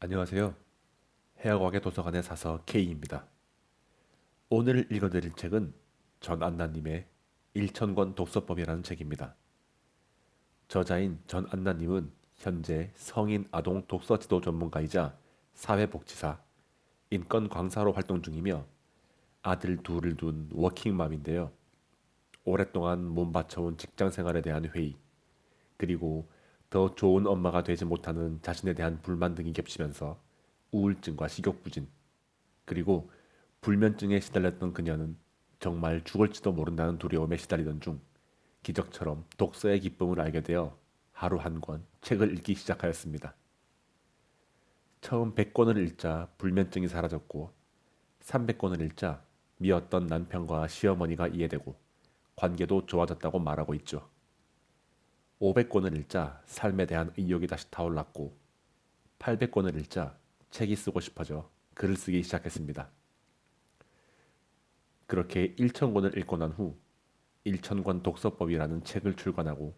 안녕하세요. 해학과학의 도서관의 사서 K입니다. 오늘 읽어드릴 책은 전안나님의 일천권 독서법이라는 책입니다. 저자인 전안나님은 현재 성인 아동 독서 지도 전문가이자 사회복지사, 인권 강사로 활동 중이며 아들 둘을 둔 워킹맘인데요. 오랫동안 몸 바쳐온 직장 생활에 대한 회의, 그리고 더 좋은 엄마가 되지 못하는 자신에 대한 불만 등이 겹치면서 우울증과 식욕부진, 그리고 불면증에 시달렸던 그녀는 정말 죽을지도 모른다는 두려움에 시달리던 중 기적처럼 독서의 기쁨을 알게 되어 하루 한 권 책을 읽기 시작하였습니다. 처음 100권을 읽자 불면증이 사라졌고 300권을 읽자 미웠던 남편과 시어머니가 이해되고 관계도 좋아졌다고 말하고 있죠. 500권을 읽자 삶에 대한 의욕이 다시 타올랐고 800권을 읽자 책이 쓰고 싶어져 글을 쓰기 시작했습니다. 그렇게 1000권을 읽고 난 후 1000권 독서법이라는 책을 출간하고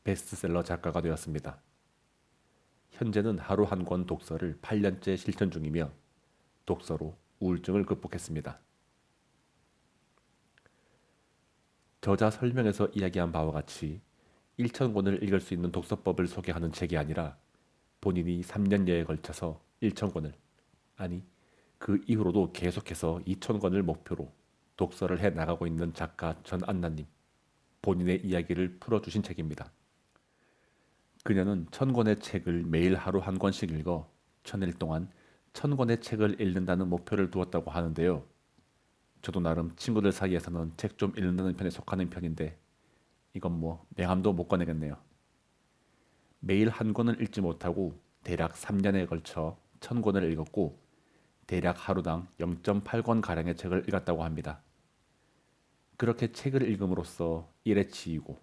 베스트셀러 작가가 되었습니다. 현재는 하루 한 권 독서를 8년째 실천 중이며 독서로 우울증을 극복했습니다. 저자 설명에서 이야기한 바와 같이 1000권을 읽을 수 있는 독서법을 소개하는 책이 아니라 본인이 3년여에 걸쳐서 1000권을, 아니 그 이후로도 계속해서 2000권을 목표로 독서를 해 나가고 있는 작가 전안나님, 본인의 이야기를 풀어주신 책입니다. 그녀는 1000권의 책을 매일 하루 한 권씩 읽어 1000일 동안 1000권의 책을 읽는다는 목표를 두었다고 하는데요. 저도 나름 친구들 사이에서는 책 좀 읽는다는 편에 속하는 편인데 이건 뭐 명함도 못 꺼내겠네요. 매일 한 권을 읽지 못하고 대략 3년에 걸쳐 1000권을 읽었고 대략 하루당 0.8권 가량의 책을 읽었다고 합니다. 그렇게 책을 읽음으로써 일에 치이고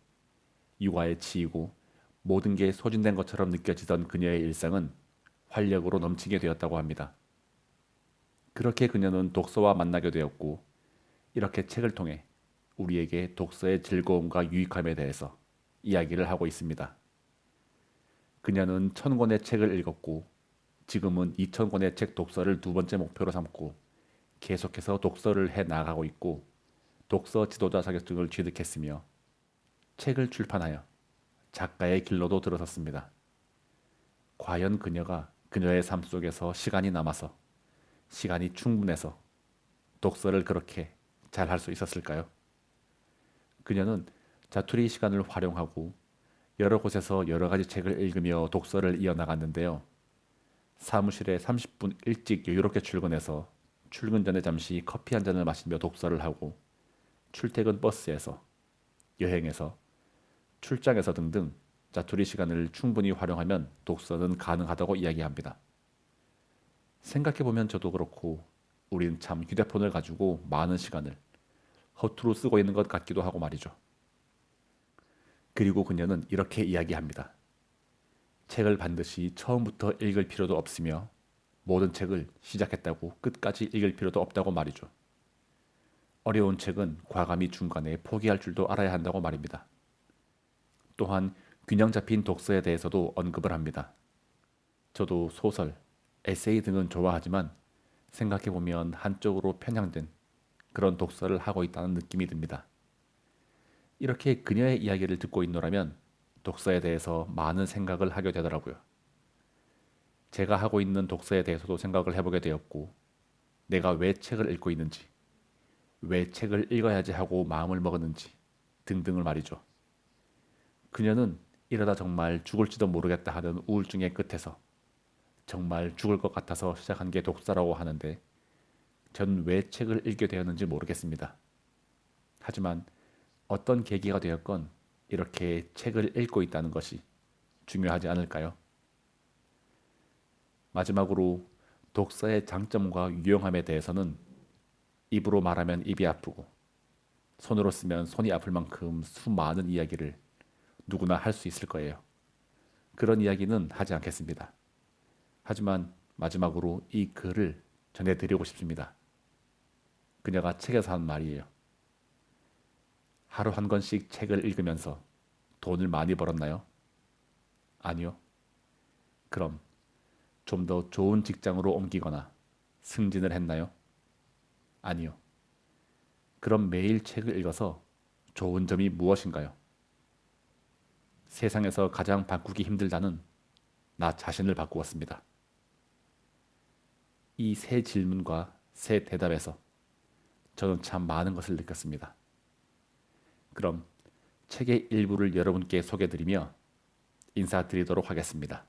육아에 치이고 모든 게 소진된 것처럼 느껴지던 그녀의 일상은 활력으로 넘치게 되었다고 합니다. 그렇게 그녀는 독서와 만나게 되었고 이렇게 책을 통해 우리에게 독서의 즐거움과 유익함에 대해서 이야기를 하고 있습니다. 그녀는 1000권의 책을 읽었고 지금은 2000권의 책 독서를 두 번째 목표로 삼고 계속해서 독서를 해 나가고 있고 독서 지도자 자격증을 취득했으며 책을 출판하여 작가의 길로도 들어섰습니다. 과연 그녀가 그녀의 삶 속에서 시간이 남아서 시간이 충분해서 독서를 그렇게 잘 할 수 있었을까요? 그녀는 자투리 시간을 활용하고 여러 곳에서 여러 가지 책을 읽으며 독서를 이어나갔는데요. 사무실에 30분 일찍 여유롭게 출근해서 출근 전에 잠시 커피 한 잔을 마시며 독서를 하고 출퇴근 버스에서, 여행에서, 출장에서 등등 자투리 시간을 충분히 활용하면 독서는 가능하다고 이야기합니다. 생각해보면 저도 그렇고 우리는 참 휴대폰을 가지고 많은 시간을 허투루 쓰고 있는 것 같기도 하고 말이죠. 그리고 그녀는 이렇게 이야기합니다. 책을 반드시 처음부터 읽을 필요도 없으며 모든 책을 시작했다고 끝까지 읽을 필요도 없다고 말이죠. 어려운 책은 과감히 중간에 포기할 줄도 알아야 한다고 말입니다. 또한 균형 잡힌 독서에 대해서도 언급을 합니다. 저도 소설, 에세이 등은 좋아하지만 생각해보면 한쪽으로 편향된 그런 독서를 하고 있다는 느낌이 듭니다. 이렇게 그녀의 이야기를 듣고 있노라면 독서에 대해서 많은 생각을 하게 되더라고요. 제가 하고 있는 독서에 대해서도 생각을 해보게 되었고, 내가 왜 책을 읽고 있는지, 왜 책을 읽어야지 하고 마음을 먹었는지 등등을 말이죠. 그녀는 이러다 정말 죽을지도 모르겠다 하는 우울증의 끝에서 정말 죽을 것 같아서 시작한 게 독서라고 하는데 전 왜 책을 읽게 되었는지 모르겠습니다. 하지만 어떤 계기가 되었건 이렇게 책을 읽고 있다는 것이 중요하지 않을까요? 마지막으로 독서의 장점과 유용함에 대해서는 입으로 말하면 입이 아프고 손으로 쓰면 손이 아플 만큼 수많은 이야기를 누구나 할 수 있을 거예요. 그런 이야기는 하지 않겠습니다. 하지만 마지막으로 이 글을 전해드리고 싶습니다. 그녀가 책에서 한 말이에요. 하루 한 권씩 책을 읽으면서 돈을 많이 벌었나요? 아니요. 그럼 좀 더 좋은 직장으로 옮기거나 승진을 했나요? 아니요. 그럼 매일 책을 읽어서 좋은 점이 무엇인가요? 세상에서 가장 바꾸기 힘들다는 나 자신을 바꾸었습니다. 이 세 질문과 세 대답에서 저는 참 많은 것을 느꼈습니다. 그럼 책의 일부를 여러분께 소개드리며 인사드리도록 하겠습니다.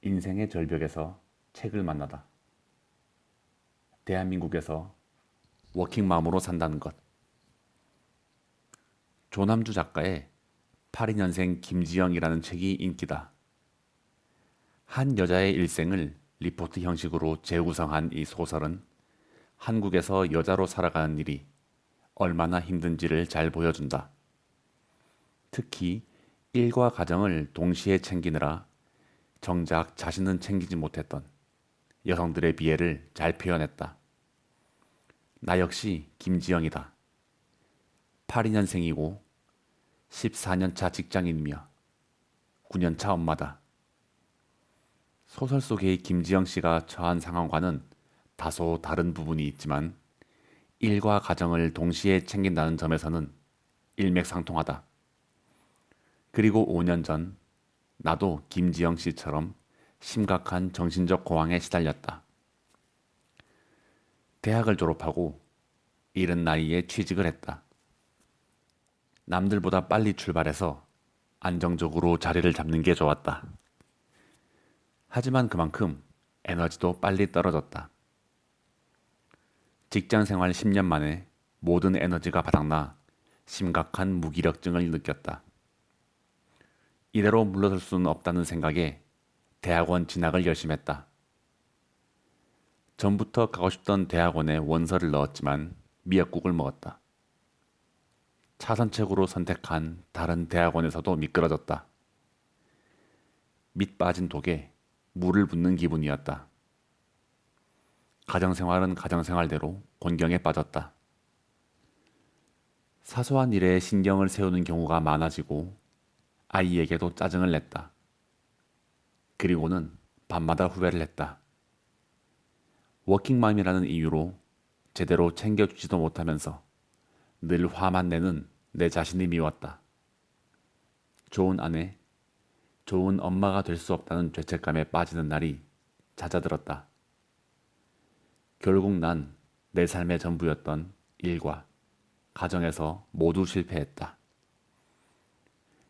인생의 절벽에서 책을 만나다. 대한민국에서 워킹맘으로 산다는 것. 조남주 작가의 82년생 김지영이라는 책이 인기다. 한 여자의 일생을 리포트 형식으로 재구성한 이 소설은 한국에서 여자로 살아가는 일이 얼마나 힘든지를 잘 보여준다. 특히 일과 가정을 동시에 챙기느라 정작 자신은 챙기지 못했던 여성들의 비애를 잘 표현했다. 나 역시 김지영이다. 82년생이고 14년차 직장인이며 9년차 엄마다. 소설 속의 김지영 씨가 처한 상황과는 다소 다른 부분이 있지만 일과 가정을 동시에 챙긴다는 점에서는 일맥상통하다. 그리고 5년 전 나도 김지영 씨처럼 심각한 정신적 고황에 시달렸다. 대학을 졸업하고 이른 나이에 취직을 했다. 남들보다 빨리 출발해서 안정적으로 자리를 잡는 게 좋았다. 하지만 그만큼 에너지도 빨리 떨어졌다. 직장 생활 10년 만에 모든 에너지가 바닥나 심각한 무기력증을 느꼈다. 이대로 물러설 수는 없다는 생각에 대학원 진학을 결심했다. 전부터 가고 싶던 대학원에 원서를 넣었지만 미역국을 먹었다. 차선책으로 선택한 다른 대학원에서도 미끄러졌다. 밑 빠진 독에 물을 붓는 기분이었다. 가정생활은 가정생활대로 곤경에 빠졌다. 사소한 일에 신경을 세우는 경우가 많아지고 아이에게도 짜증을 냈다. 그리고는 밤마다 후회를 했다. 워킹맘이라는 이유로 제대로 챙겨주지도 못하면서 늘 화만 내는 내 자신이 미웠다. 좋은 아내, 좋은 엄마가 될 수 없다는 죄책감에 빠지는 날이 잦아들었다. 결국 난 내 삶의 전부였던 일과 가정에서 모두 실패했다.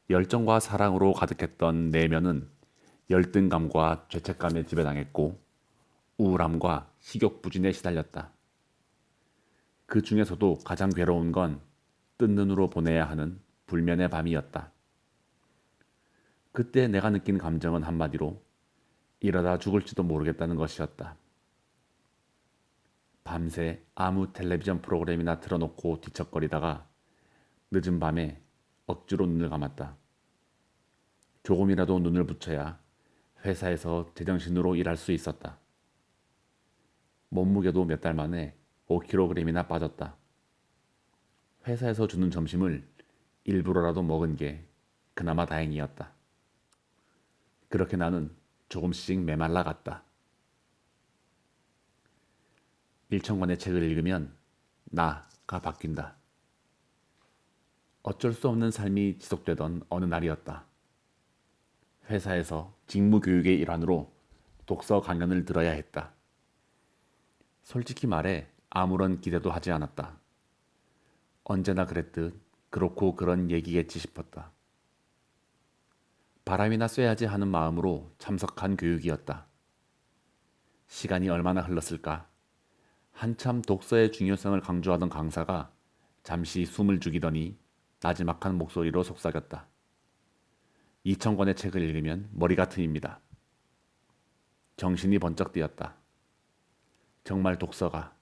열정과 사랑으로 가득했던 내면은 열등감과 죄책감에 지배당했고 우울함과 식욕부진에 시달렸다. 그 중에서도 가장 괴로운 건 뜬 눈으로 보내야 하는 불면의 밤이었다. 그때 내가 느낀 감정은 한마디로 이러다 죽을지도 모르겠다는 것이었다. 밤새 아무 텔레비전 프로그램이나 틀어놓고 뒤척거리다가 늦은 밤에 억지로 눈을 감았다. 조금이라도 눈을 붙여야 회사에서 제정신으로 일할 수 있었다. 몸무게도 몇 달 만에 5kg이나 빠졌다. 회사에서 주는 점심을 일부러라도 먹은 게 그나마 다행이었다. 그렇게 나는 조금씩 메말라 갔다. 일천권의 책을 읽으면 나가 바뀐다. 어쩔 수 없는 삶이 지속되던 어느 날이었다. 회사에서 직무교육의 일환으로 독서 강연을 들어야 했다. 솔직히 말해 아무런 기대도 하지 않았다. 언제나 그랬듯 그렇고 그런 얘기겠지 싶었다. 바람이나 쐬야지 하는 마음으로 참석한 교육이었다. 시간이 얼마나 흘렀을까? 한참 독서의 중요성을 강조하던 강사가 잠시 숨을 죽이더니 나지막한 목소리로 속삭였다. 2,000권의 책을 읽으면 머리가 트입니다. 정신이 번쩍 뜨였다. 정말 독서가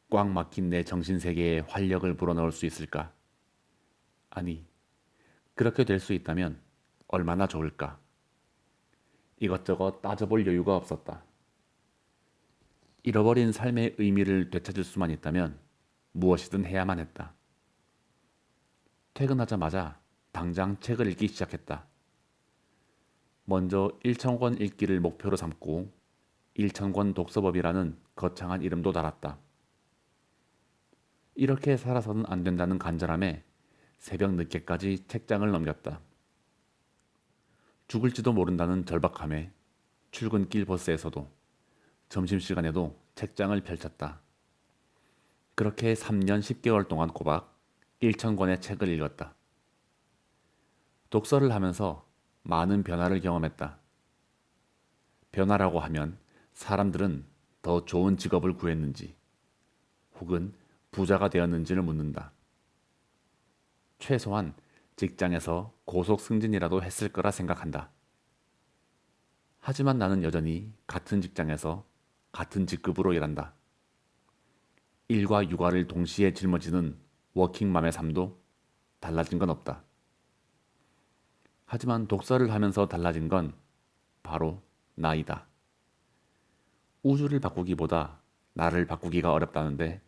꽉 막힌 내 정신세계에 활력을 불어넣을 수 있을까? 아니, 그렇게 될 수 있다면 얼마나 좋을까? 이것저것 따져볼 여유가 없었다. 잃어버린 삶의 의미를 되찾을 수만 있다면 무엇이든 해야만 했다. 퇴근하자마자 당장 책을 읽기 시작했다. 먼저 1,000권 읽기를 목표로 삼고 1,000권 독서법이라는 거창한 이름도 달았다. 이렇게 살아서는 안 된다는 간절함에 새벽 늦게까지 책장을 넘겼다. 죽을지도 모른다는 절박함에 출근길 버스에서도 점심시간에도 책장을 펼쳤다. 그렇게 3년 10개월 동안 꼬박 1,000권의 책을 읽었다. 독서를 하면서 많은 변화를 경험했다. 변화라고 하면 사람들은 더 좋은 직업을 구했는지 혹은 부자가 되었는지를 묻는다. 최소한 직장에서 고속 승진이라도 했을 거라 생각한다. 하지만 나는 여전히 같은 직장에서 같은 직급으로 일한다. 일과 육아를 동시에 짊어지는 워킹맘의 삶도 달라진 건 없다. 하지만 독서를 하면서 달라진 건 바로 나이다. 우주를 바꾸기보다 나를 바꾸기가 어렵다는데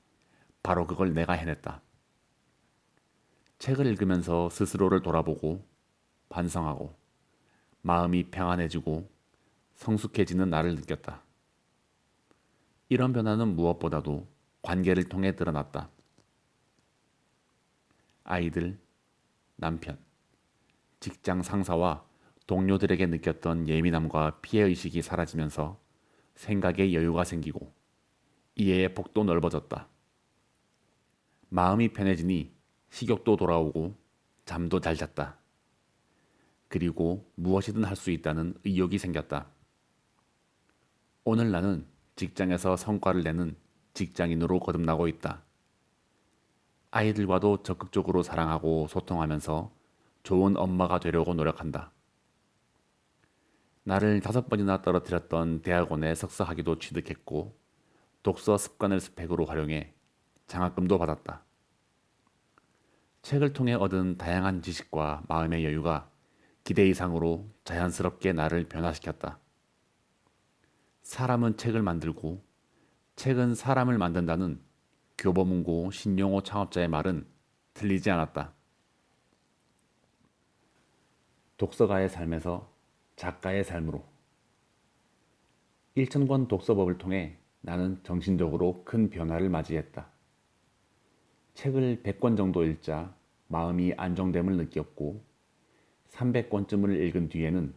바로 그걸 내가 해냈다. 책을 읽으면서 스스로를 돌아보고 반성하고 마음이 평안해지고 성숙해지는 나를 느꼈다. 이런 변화는 무엇보다도 관계를 통해 드러났다. 아이들, 남편, 직장 상사와 동료들에게 느꼈던 예민함과 피해의식이 사라지면서 생각에 여유가 생기고 이해의 폭도 넓어졌다. 마음이 편해지니 식욕도 돌아오고 잠도 잘 잤다. 그리고 무엇이든 할 수 있다는 의욕이 생겼다. 오늘 나는 직장에서 성과를 내는 직장인으로 거듭나고 있다. 아이들과도 적극적으로 사랑하고 소통하면서 좋은 엄마가 되려고 노력한다. 나를 5번이나 떨어뜨렸던 대학원에 석사학위도 취득했고 독서 습관을 스펙으로 활용해 장학금도 받았다. 책을 통해 얻은 다양한 지식과 마음의 여유가 기대 이상으로 자연스럽게 나를 변화시켰다. 사람은 책을 만들고 책은 사람을 만든다는 교보문고 신용호 창업자의 말은 틀리지 않았다. 독서가의 삶에서 작가의 삶으로 1,000권 독서법을 통해 나는 정신적으로 큰 변화를 맞이했다. 책을 100권 정도 읽자 마음이 안정됨을 느꼈고 300권쯤을 읽은 뒤에는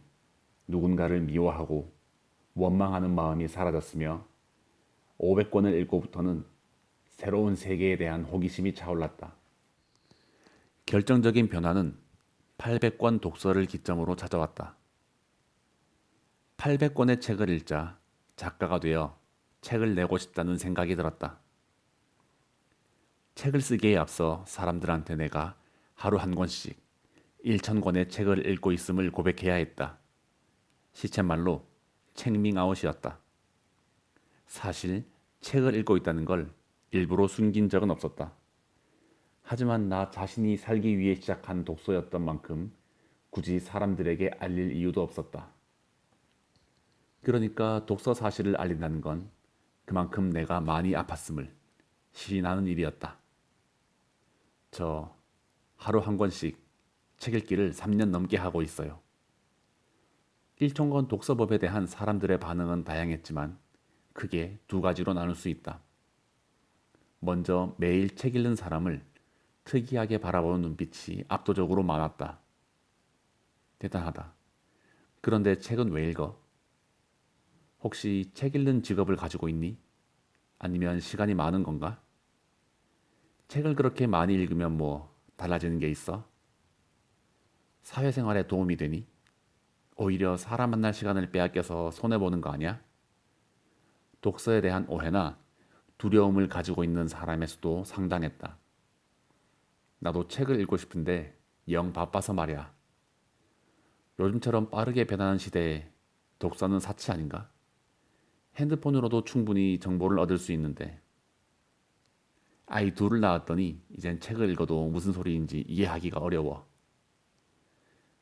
누군가를 미워하고 원망하는 마음이 사라졌으며 500권을 읽고부터는 새로운 세계에 대한 호기심이 차올랐다. 결정적인 변화는 800권 독서를 기점으로 찾아왔다. 800권의 책을 읽자 작가가 되어 책을 내고 싶다는 생각이 들었다. 책을 쓰기에 앞서 사람들한테 내가 하루 한 권씩 1,000권의 책을 읽고 있음을 고백해야 했다. 시쳇말로 책밍아웃이었다. 사실 책을 읽고 있다는 걸 일부러 숨긴 적은 없었다. 하지만 나 자신이 살기 위해 시작한 독서였던 만큼 굳이 사람들에게 알릴 이유도 없었다. 그러니까 독서 사실을 알린다는 건 그만큼 내가 많이 아팠음을 시인하는 일이었다. 저 하루 한 권씩 책 읽기를 3년 넘게 하고 있어요. 1,000권 독서법에 대한 사람들의 반응은 다양했지만 크게 두 가지로 나눌 수 있다. 먼저 매일 책 읽는 사람을 특이하게 바라보는 눈빛이 압도적으로 많았다. 대단하다. 그런데 책은 왜 읽어? 혹시 책 읽는 직업을 가지고 있니? 아니면 시간이 많은 건가? 책을 그렇게 많이 읽으면 뭐 달라지는 게 있어? 사회생활에 도움이 되니? 오히려 사람 만날 시간을 빼앗겨서 손해보는 거 아니야? 독서에 대한 오해나 두려움을 가지고 있는 사람의 수도 상당했다. 나도 책을 읽고 싶은데 영 바빠서 말이야. 요즘처럼 빠르게 변하는 시대에 독서는 사치 아닌가? 핸드폰으로도 충분히 정보를 얻을 수 있는데 아이 둘을 낳았더니 이젠 책을 읽어도 무슨 소리인지 이해하기가 어려워.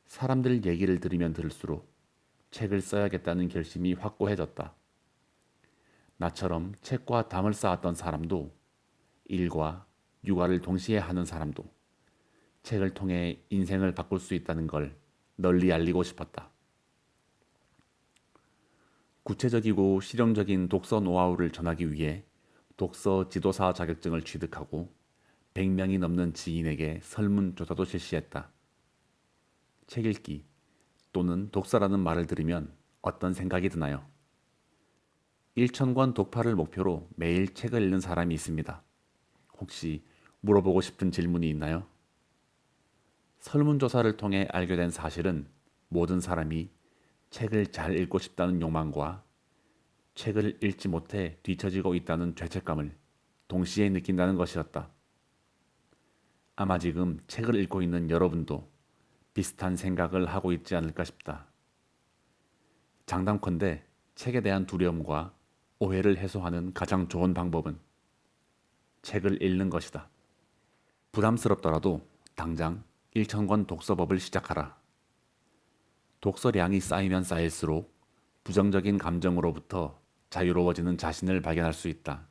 사람들 얘기를 들으면 들을수록 책을 써야겠다는 결심이 확고해졌다. 나처럼 책과 담을 쌓았던 사람도 일과 육아를 동시에 하는 사람도 책을 통해 인생을 바꿀 수 있다는 걸 널리 알리고 싶었다. 구체적이고 실용적인 독서 노하우를 전하기 위해 독서 지도사 자격증을 취득하고 100명이 넘는 지인에게 설문조사도 실시했다. 책 읽기 또는 독서라는 말을 들으면 어떤 생각이 드나요? 1,000권 독파를 목표로 매일 책을 읽는 사람이 있습니다. 혹시 물어보고 싶은 질문이 있나요? 설문조사를 통해 알게 된 사실은 모든 사람이 책을 잘 읽고 싶다는 욕망과 책을 읽지 못해 뒤처지고 있다는 죄책감을 동시에 느낀다는 것이었다. 아마 지금 책을 읽고 있는 여러분도 비슷한 생각을 하고 있지 않을까 싶다. 장담컨대 책에 대한 두려움과 오해를 해소하는 가장 좋은 방법은 책을 읽는 것이다. 부담스럽더라도 당장 1,000권 독서법을 시작하라. 독서량이 쌓이면 쌓일수록 부정적인 감정으로부터 자유로워지는 자신을 발견할 수 있다.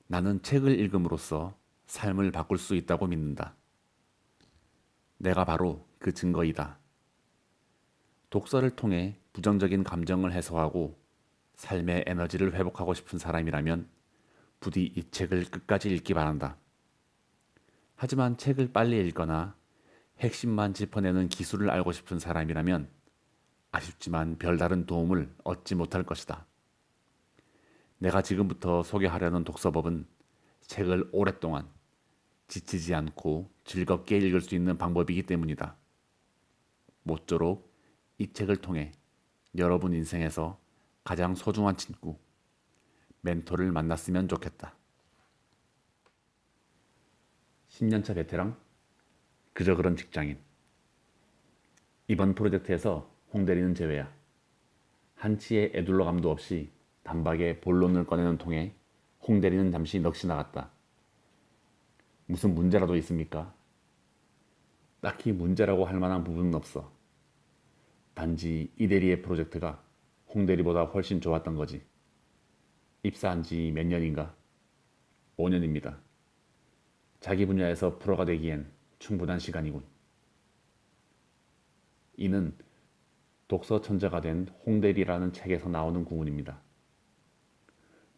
나는 책을 읽음으로써 삶을 바꿀 수 있다고 믿는다. 내가 바로 그 증거이다. 독서를 통해 부정적인 감정을 해소하고 삶의 에너지를 회복하고 싶은 사람이라면 부디 이 책을 끝까지 읽기 바란다. 하지만 책을 빨리 읽거나 핵심만 짚어내는 기술을 알고 싶은 사람이라면 아쉽지만 별다른 도움을 얻지 못할 것이다. 내가 지금부터 소개하려는 독서법은 책을 오랫동안 지치지 않고 즐겁게 읽을 수 있는 방법이기 때문이다. 모쪼록 이 책을 통해 여러분 인생에서 가장 소중한 친구, 멘토를 만났으면 좋겠다. 10년차 베테랑, 그저 그런 직장인. 이번 프로젝트에서 홍대리는 제외야. 한치의 애둘러감도 없이 단박에 본론을 꺼내는 통에 홍대리는 잠시 넋이 나갔다. 무슨 문제라도 있습니까? 딱히 문제라고 할 만한 부분은 없어. 단지 이 대리의 프로젝트가 홍대리보다 훨씬 좋았던 거지. 입사한 지 몇 년인가? 5년입니다. 자기 분야에서 프로가 되기엔 충분한 시간이군. 이는 독서 천재가 된 홍대리라는 책에서 나오는 구문입니다.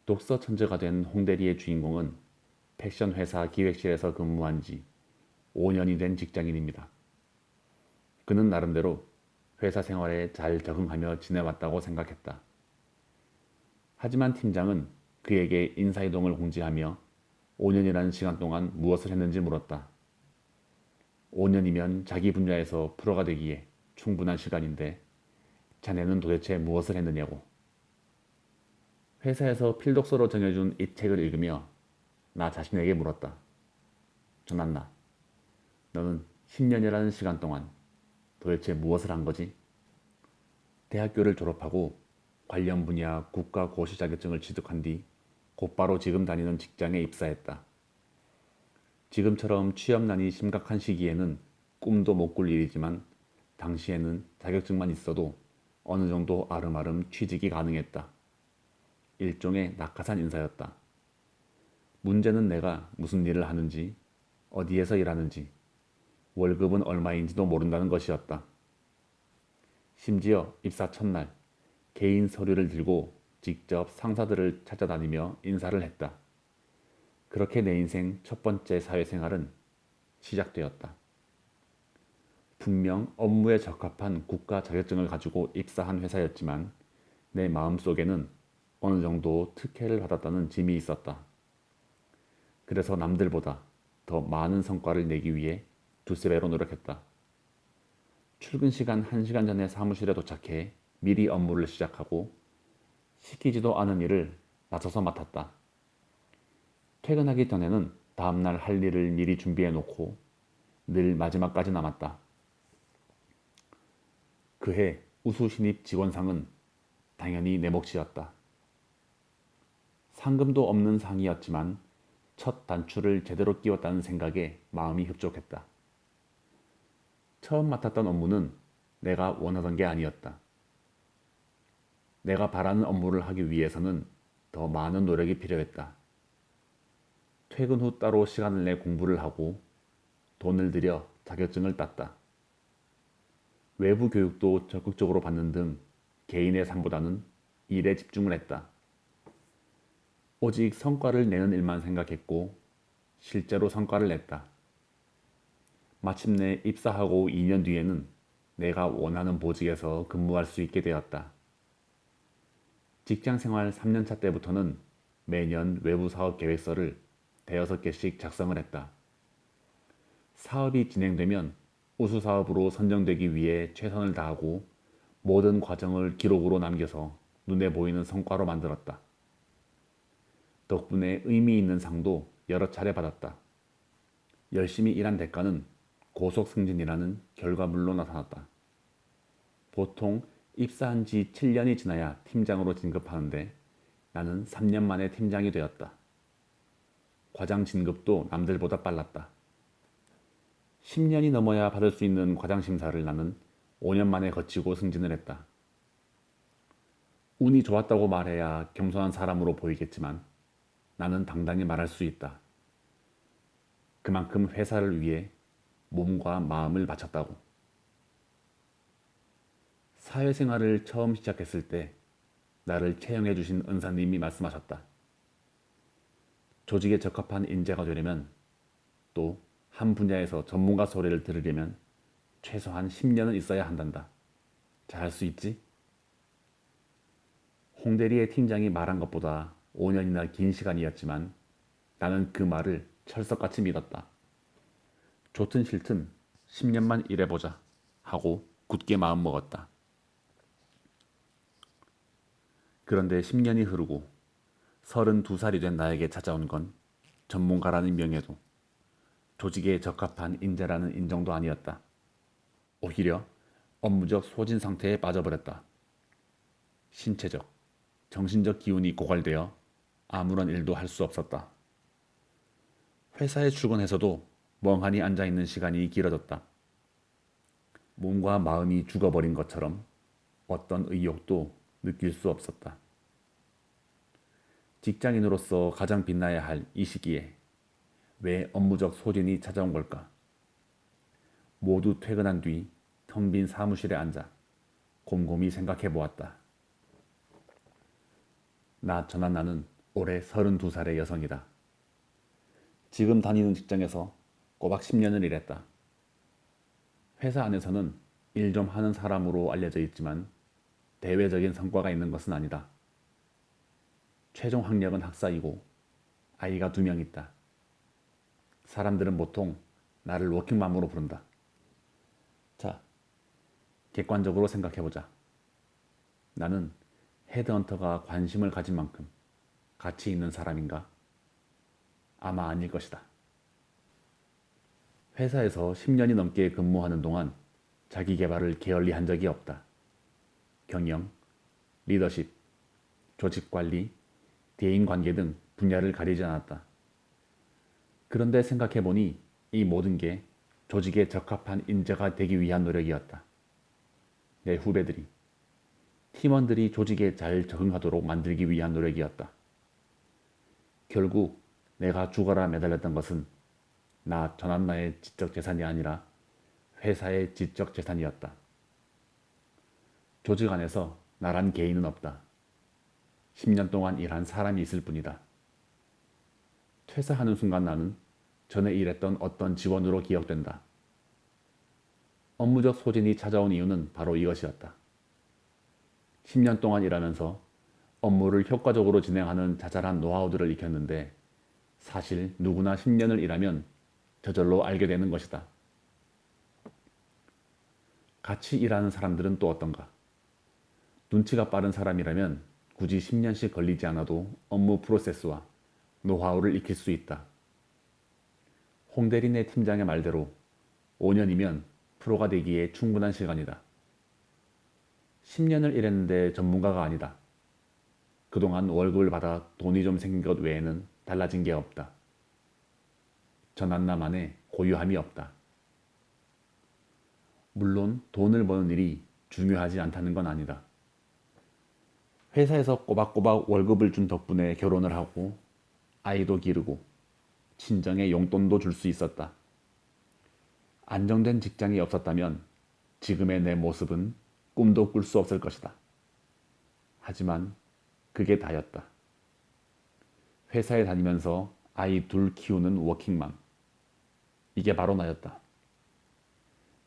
독서 천재가 된 홍대리의 주인공은 패션 회사 기획실에서 근무한 지 5년이 된 직장인입니다. 그는 나름대로 회사 생활에 잘 적응하며 지내왔다고 생각했다. 하지만 팀장은 그에게 인사이동을 공지하며 5년이라는 시간 동안 무엇을 했는지 물었다. 5년이면 자기 분야에서 프로가 되기에 충분한 시간인데 자네는 도대체 무엇을 했느냐고. 회사에서 필독서로 정해준 이 책을 읽으며 나 자신에게 물었다. 조난나, 너는 10년이라는 시간 동안 도대체 무엇을 한 거지? 대학교를 졸업하고 관련 분야 국가고시 자격증을 취득한 뒤 곧바로 지금 다니는 직장에 입사했다. 지금처럼 취업난이 심각한 시기에는 꿈도 못 꿀 일이지만 당시에는 자격증만 있어도 어느 정도 아름아름 취직이 가능했다. 일종의 낙하산 인사였다. 문제는 내가 무슨 일을 하는지, 어디에서 일하는지, 월급은 얼마인지도 모른다는 것이었다. 심지어 입사 첫날 개인 서류를 들고 직접 상사들을 찾아다니며 인사를 했다. 그렇게 내 인생 첫 번째 사회생활은 시작되었다. 분명 업무에 적합한 국가 자격증을 가지고 입사한 회사였지만 내 마음속에는 어느 정도 특혜를 받았다는 짐이 있었다. 그래서 남들보다 더 많은 성과를 내기 위해 두세 배로 노력했다. 출근 시간 1시간 전에 사무실에 도착해 미리 업무를 시작하고 시키지도 않은 일을 나서서 맡았다. 퇴근하기 전에는 다음날 할 일을 미리 준비해 놓고 늘 마지막까지 남았다. 그해 우수 신입 직원상은 당연히 내 몫이었다. 상금도 없는 상이었지만 첫 단추를 제대로 끼웠다는 생각에 마음이 흡족했다. 처음 맡았던 업무는 내가 원하던 게 아니었다. 내가 바라는 업무를 하기 위해서는 더 많은 노력이 필요했다. 퇴근 후 따로 시간을 내 공부를 하고 돈을 들여 자격증을 땄다. 외부 교육도 적극적으로 받는 등 개인의 삶보다는 일에 집중을 했다. 오직 성과를 내는 일만 생각했고 실제로 성과를 냈다. 마침내 입사하고 2년 뒤에는 내가 원하는 보직에서 근무할 수 있게 되었다. 직장생활 3년차 때부터는 매년 외부 사업 계획서를 대여섯 개씩 작성을 했다. 사업이 진행되면 우수 사업으로 선정되기 위해 최선을 다하고 모든 과정을 기록으로 남겨서 눈에 보이는 성과로 만들었다. 덕분에 의미 있는 상도 여러 차례 받았다. 열심히 일한 대가는 고속 승진이라는 결과물로 나타났다. 보통 입사한 지 7년이 지나야 팀장으로 진급하는데 나는 3년 만에 팀장이 되었다. 과장 진급도 남들보다 빨랐다. 10년이 넘어야 받을 수 있는 과장 심사를 나는 5년 만에 거치고 승진을 했다. 운이 좋았다고 말해야 겸손한 사람으로 보이겠지만 나는 당당히 말할 수 있다. 그만큼 회사를 위해 몸과 마음을 바쳤다고. 사회생활을 처음 시작했을 때 나를 채용해 주신 은사님이 말씀하셨다. 조직에 적합한 인재가 되려면 또 한 분야에서 전문가 소리를 들으려면 최소한 10년은 있어야 한단다. 잘할 수 있지? 홍대리의 팀장이 말한 것보다 5년이나 긴 시간이었지만 나는 그 말을 철석같이 믿었다. 좋든 싫든 10년만 일해보자 하고 굳게 마음먹었다. 그런데 10년이 흐르고 32살이 된 나에게 찾아온 건 전문가라는 명예도 조직에 적합한 인재라는 인정도 아니었다. 오히려 업무적 소진 상태에 빠져버렸다. 신체적, 정신적 기운이 고갈되어 아무런 일도 할 수 없었다. 회사에 출근해서도 멍하니 앉아있는 시간이 길어졌다. 몸과 마음이 죽어버린 것처럼 어떤 의욕도 느낄 수 없었다. 직장인으로서 가장 빛나야 할 이 시기에 왜 업무적 소진이 찾아온 걸까? 모두 퇴근한 뒤 텅 빈 사무실에 앉아 곰곰이 생각해 보았다. 나 전한나는 올해 32살의 여성이다. 지금 다니는 직장에서 꼬박 10년을 일했다. 회사 안에서는 일 좀 하는 사람으로 알려져 있지만 대외적인 성과가 있는 것은 아니다. 최종 학력은 학사이고 아이가 2명 있다. 사람들은 보통 나를 워킹맘으로 부른다. 자, 객관적으로 생각해보자. 나는 헤드헌터가 관심을 가진 만큼 가치 있는 사람인가? 아마 아닐 것이다. 회사에서 10년이 넘게 근무하는 동안 자기 개발을 게을리 한 적이 없다. 경영, 리더십, 조직관리, 대인관계 등 분야를 가리지 않았다. 그런데 생각해보니 이 모든 게 조직에 적합한 인재가 되기 위한 노력이었다. 내 후배들이, 팀원들이 조직에 잘 적응하도록 만들기 위한 노력이었다. 결국 내가 죽어라 매달렸던 것은 나 전한나의 지적 재산이 아니라 회사의 지적 재산이었다. 조직 안에서 나란 개인은 없다. 10년 동안 일한 사람이 있을 뿐이다. 퇴사하는 순간 나는 전에 일했던 어떤 직원으로 기억된다. 업무적 소진이 찾아온 이유는 바로 이것이었다. 10년 동안 일하면서 업무를 효과적으로 진행하는 자잘한 노하우들을 익혔는데 사실 누구나 10년을 일하면 저절로 알게 되는 것이다. 같이 일하는 사람들은 또 어떤가? 눈치가 빠른 사람이라면 굳이 10년씩 걸리지 않아도 업무 프로세스와 노하우를 익힐 수 있다. 홍대리네 팀장의 말대로 5년이면 프로가 되기에 충분한 시간이다. 10년을 일했는데 전문가가 아니다. 그동안 월급을 받아 돈이 좀 생긴 것 외에는 달라진 게 없다. 전한나만의 고유함이 없다. 물론 돈을 버는 일이 중요하지 않다는 건 아니다. 회사에서 꼬박꼬박 월급을 준 덕분에 결혼을 하고 아이도 기르고 친정에 용돈도 줄 수 있었다. 안정된 직장이 없었다면 지금의 내 모습은 꿈도 꿀 수 없을 것이다. 하지만 그게 다였다. 회사에 다니면서 아이 둘 키우는 워킹맘. 이게 바로 나였다.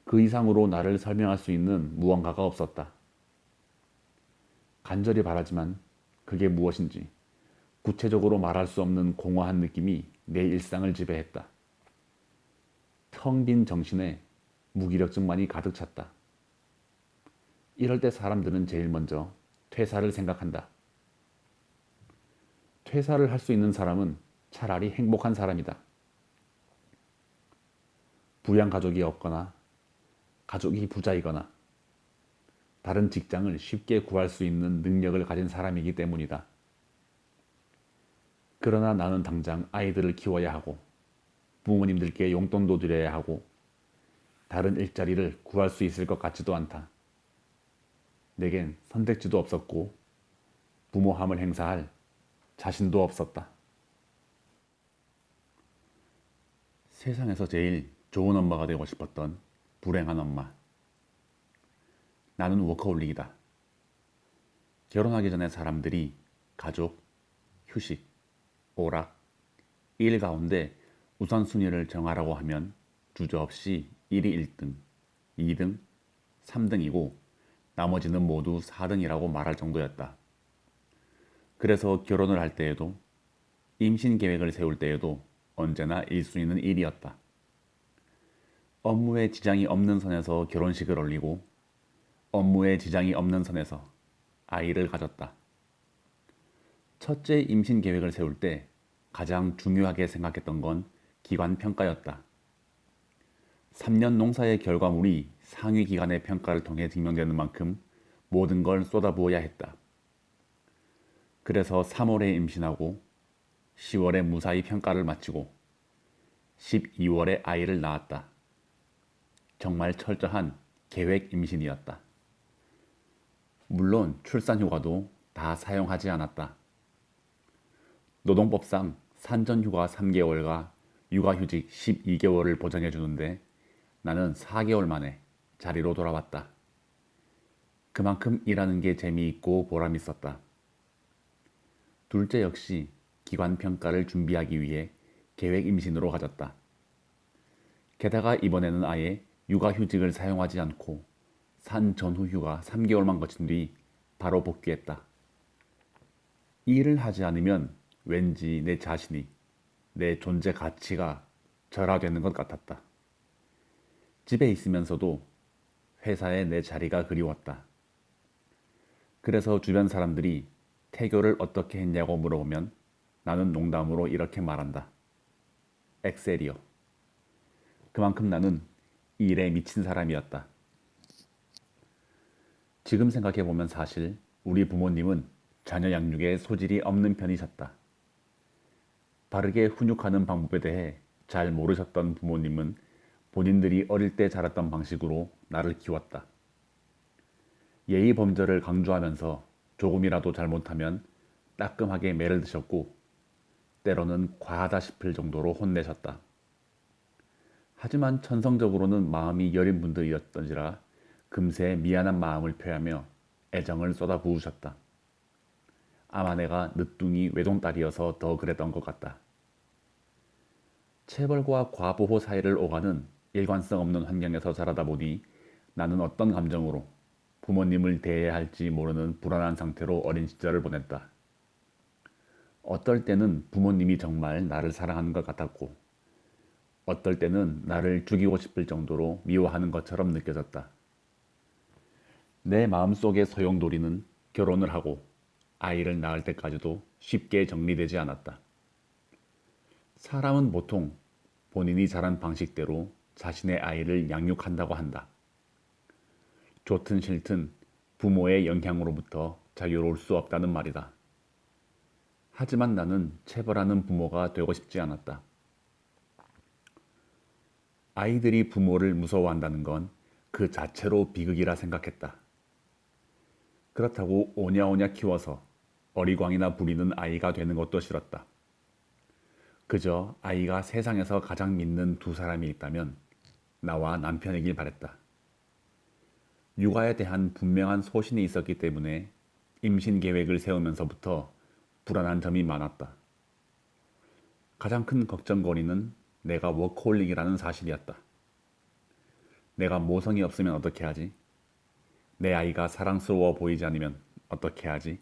그 이상으로 나를 설명할 수 있는 무언가가 없었다. 간절히 바라지만 그게 무엇인지 구체적으로 말할 수 없는 공허한 느낌이 내 일상을 지배했다. 텅 빈 정신에 무기력증만이 가득 찼다. 이럴 때 사람들은 제일 먼저 퇴사를 생각한다. 퇴사를 할 수 있는 사람은 차라리 행복한 사람이다. 부양 가족이 없거나 가족이 부자이거나 다른 직장을 쉽게 구할 수 있는 능력을 가진 사람이기 때문이다. 그러나 나는 당장 아이들을 키워야 하고 부모님들께 용돈도 드려야 하고 다른 일자리를 구할 수 있을 것 같지도 않다. 내겐 선택지도 없었고 부모함을 행사할 자신도 없었다. 세상에서 제일 좋은 엄마가 되고 싶었던 불행한 엄마. 나는 워커홀릭이다. 결혼하기 전에 사람들이 가족, 휴식, 오락, 일 가운데 우선순위를 정하라고 하면 주저없이 1이 1등, 2등, 3등이고 나머지는 모두 4등이라고 말할 정도였다. 그래서 결혼을 할 때에도 임신 계획을 세울 때에도 언제나 1순위는 1이었다. 업무에 지장이 없는 선에서 결혼식을 올리고 업무에 지장이 없는 선에서 아이를 가졌다. 첫째 임신 계획을 세울 때 가장 중요하게 생각했던 건 기관 평가였다. 3년 농사의 결과물이 상위 기관의 평가를 통해 증명되는 만큼 모든 걸 쏟아부어야 했다. 그래서 3월에 임신하고 10월에 무사히 평가를 마치고 12월에 아이를 낳았다. 정말 철저한 계획 임신이었다. 물론 출산휴가도 다 사용하지 않았다. 노동법상 산전휴가 3개월과 육아휴직 12개월을 보장해 주는데 나는 4개월 만에 자리로 돌아왔다. 그만큼 일하는 게 재미있고 보람있었다. 둘째 역시 기관 평가를 준비하기 위해 계획 임신으로 가졌다. 게다가 이번에는 아예 육아휴직을 사용하지 않고 산 전후 휴가 3개월만 거친 뒤 바로 복귀했다. 일을 하지 않으면 왠지 내 자신이, 내 존재 가치가 절하되는 것 같았다. 집에 있으면서도 회사에 내 자리가 그리웠다. 그래서 주변 사람들이 태교를 어떻게 했냐고 물어보면 나는 농담으로 이렇게 말한다. 엑셀이요. 그만큼 나는 일에 미친 사람이었다. 지금 생각해보면 사실 우리 부모님은 자녀 양육에 소질이 없는 편이셨다. 바르게 훈육하는 방법에 대해 잘 모르셨던 부모님은 본인들이 어릴 때 자랐던 방식으로 나를 키웠다. 예의 범절을 강조하면서 조금이라도 잘못하면 따끔하게 매를 드셨고 때로는 과하다 싶을 정도로 혼내셨다. 하지만 천성적으로는 마음이 여린 분들이었던지라 금세 미안한 마음을 표하며 애정을 쏟아부으셨다. 아마 내가 늦둥이 외동딸이어서 더 그랬던 것 같다. 체벌과 과보호 사이를 오가는 일관성 없는 환경에서 자라다 보니 나는 어떤 감정으로 부모님을 대해야 할지 모르는 불안한 상태로 어린 시절을 보냈다. 어떨 때는 부모님이 정말 나를 사랑하는 것 같았고 어떨 때는 나를 죽이고 싶을 정도로 미워하는 것처럼 느껴졌다. 내 마음속의 소용돌이는 결혼을 하고 아이를 낳을 때까지도 쉽게 정리되지 않았다. 사람은 보통 본인이 자란 방식대로 자신의 아이를 양육한다고 한다. 좋든 싫든 부모의 영향으로부터 자유로울 수 없다는 말이다. 하지만 나는 체벌하는 부모가 되고 싶지 않았다. 아이들이 부모를 무서워한다는 건 그 자체로 비극이라 생각했다. 그렇다고 오냐오냐 키워서 어리광이나 부리는 아이가 되는 것도 싫었다. 그저 아이가 세상에서 가장 믿는 두 사람이 있다면 나와 남편이길 바랬다. 육아에 대한 분명한 소신이 있었기 때문에 임신 계획을 세우면서부터 불안한 점이 많았다. 가장 큰 걱정거리는 내가 워커홀릭이라는 사실이었다. 내가 모성이 없으면 어떻게 하지? 내 아이가 사랑스러워 보이지 않으면 어떻게 하지?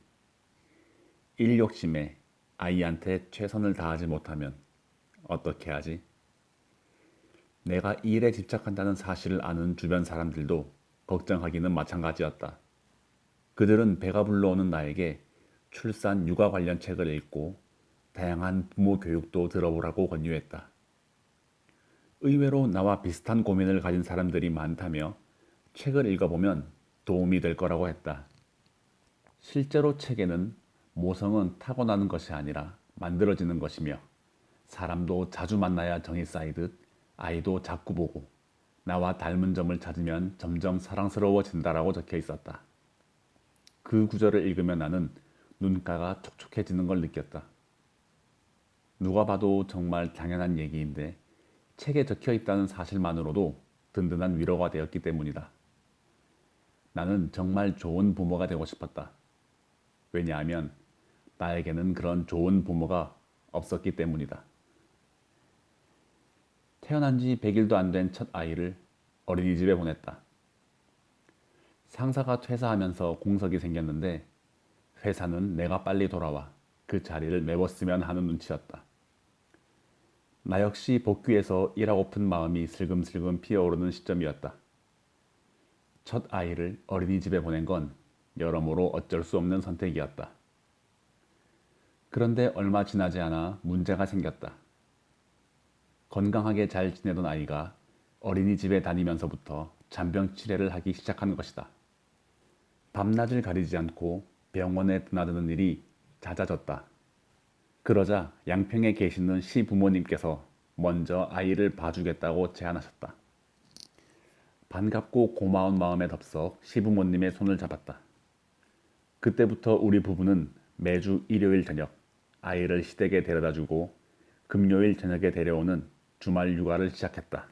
일 욕심에 아이한테 최선을 다하지 못하면 어떻게 하지? 내가 일에 집착한다는 사실을 아는 주변 사람들도 걱정하기는 마찬가지였다. 그들은 배가 불러오는 나에게 출산, 육아 관련 책을 읽고 다양한 부모 교육도 들어보라고 권유했다. 의외로 나와 비슷한 고민을 가진 사람들이 많다며 책을 읽어보면 도움이 될 거라고 했다. 실제로 책에는 모성은 타고나는 것이 아니라 만들어지는 것이며 사람도 자주 만나야 정이 쌓이듯 아이도 자꾸 보고 나와 닮은 점을 찾으면 점점 사랑스러워진다라고 적혀 있었다. 그 구절을 읽으며 나는 눈가가 촉촉해지는 걸 느꼈다. 누가 봐도 정말 당연한 얘기인데 책에 적혀 있다는 사실만으로도 든든한 위로가 되었기 때문이다. 나는 정말 좋은 부모가 되고 싶었다. 왜냐하면 나에게는 그런 좋은 부모가 없었기 때문이다. 태어난 지 100일도 안 된 첫 아이를 어린이집에 보냈다. 상사가 퇴사하면서 공석이 생겼는데 회사는 내가 빨리 돌아와 그 자리를 메웠으면 하는 눈치였다. 나 역시 복귀해서 일하고픈 마음이 슬금슬금 피어오르는 시점이었다. 첫 아이를 어린이집에 보낸 건 여러모로 어쩔 수 없는 선택이었다. 그런데 얼마 지나지 않아 문제가 생겼다. 건강하게 잘 지내던 아이가 어린이집에 다니면서부터 잔병 치레를 하기 시작한 것이다. 밤낮을 가리지 않고 병원에 드나드는 일이 잦아졌다. 그러자 양평에 계시는 시부모님께서 먼저 아이를 봐주겠다고 제안하셨다. 반갑고 고마운 마음에 덥석 시부모님의 손을 잡았다. 그때부터 우리 부부는 매주 일요일 저녁 아이를 시댁에 데려다주고 금요일 저녁에 데려오는 주말 육아를 시작했다.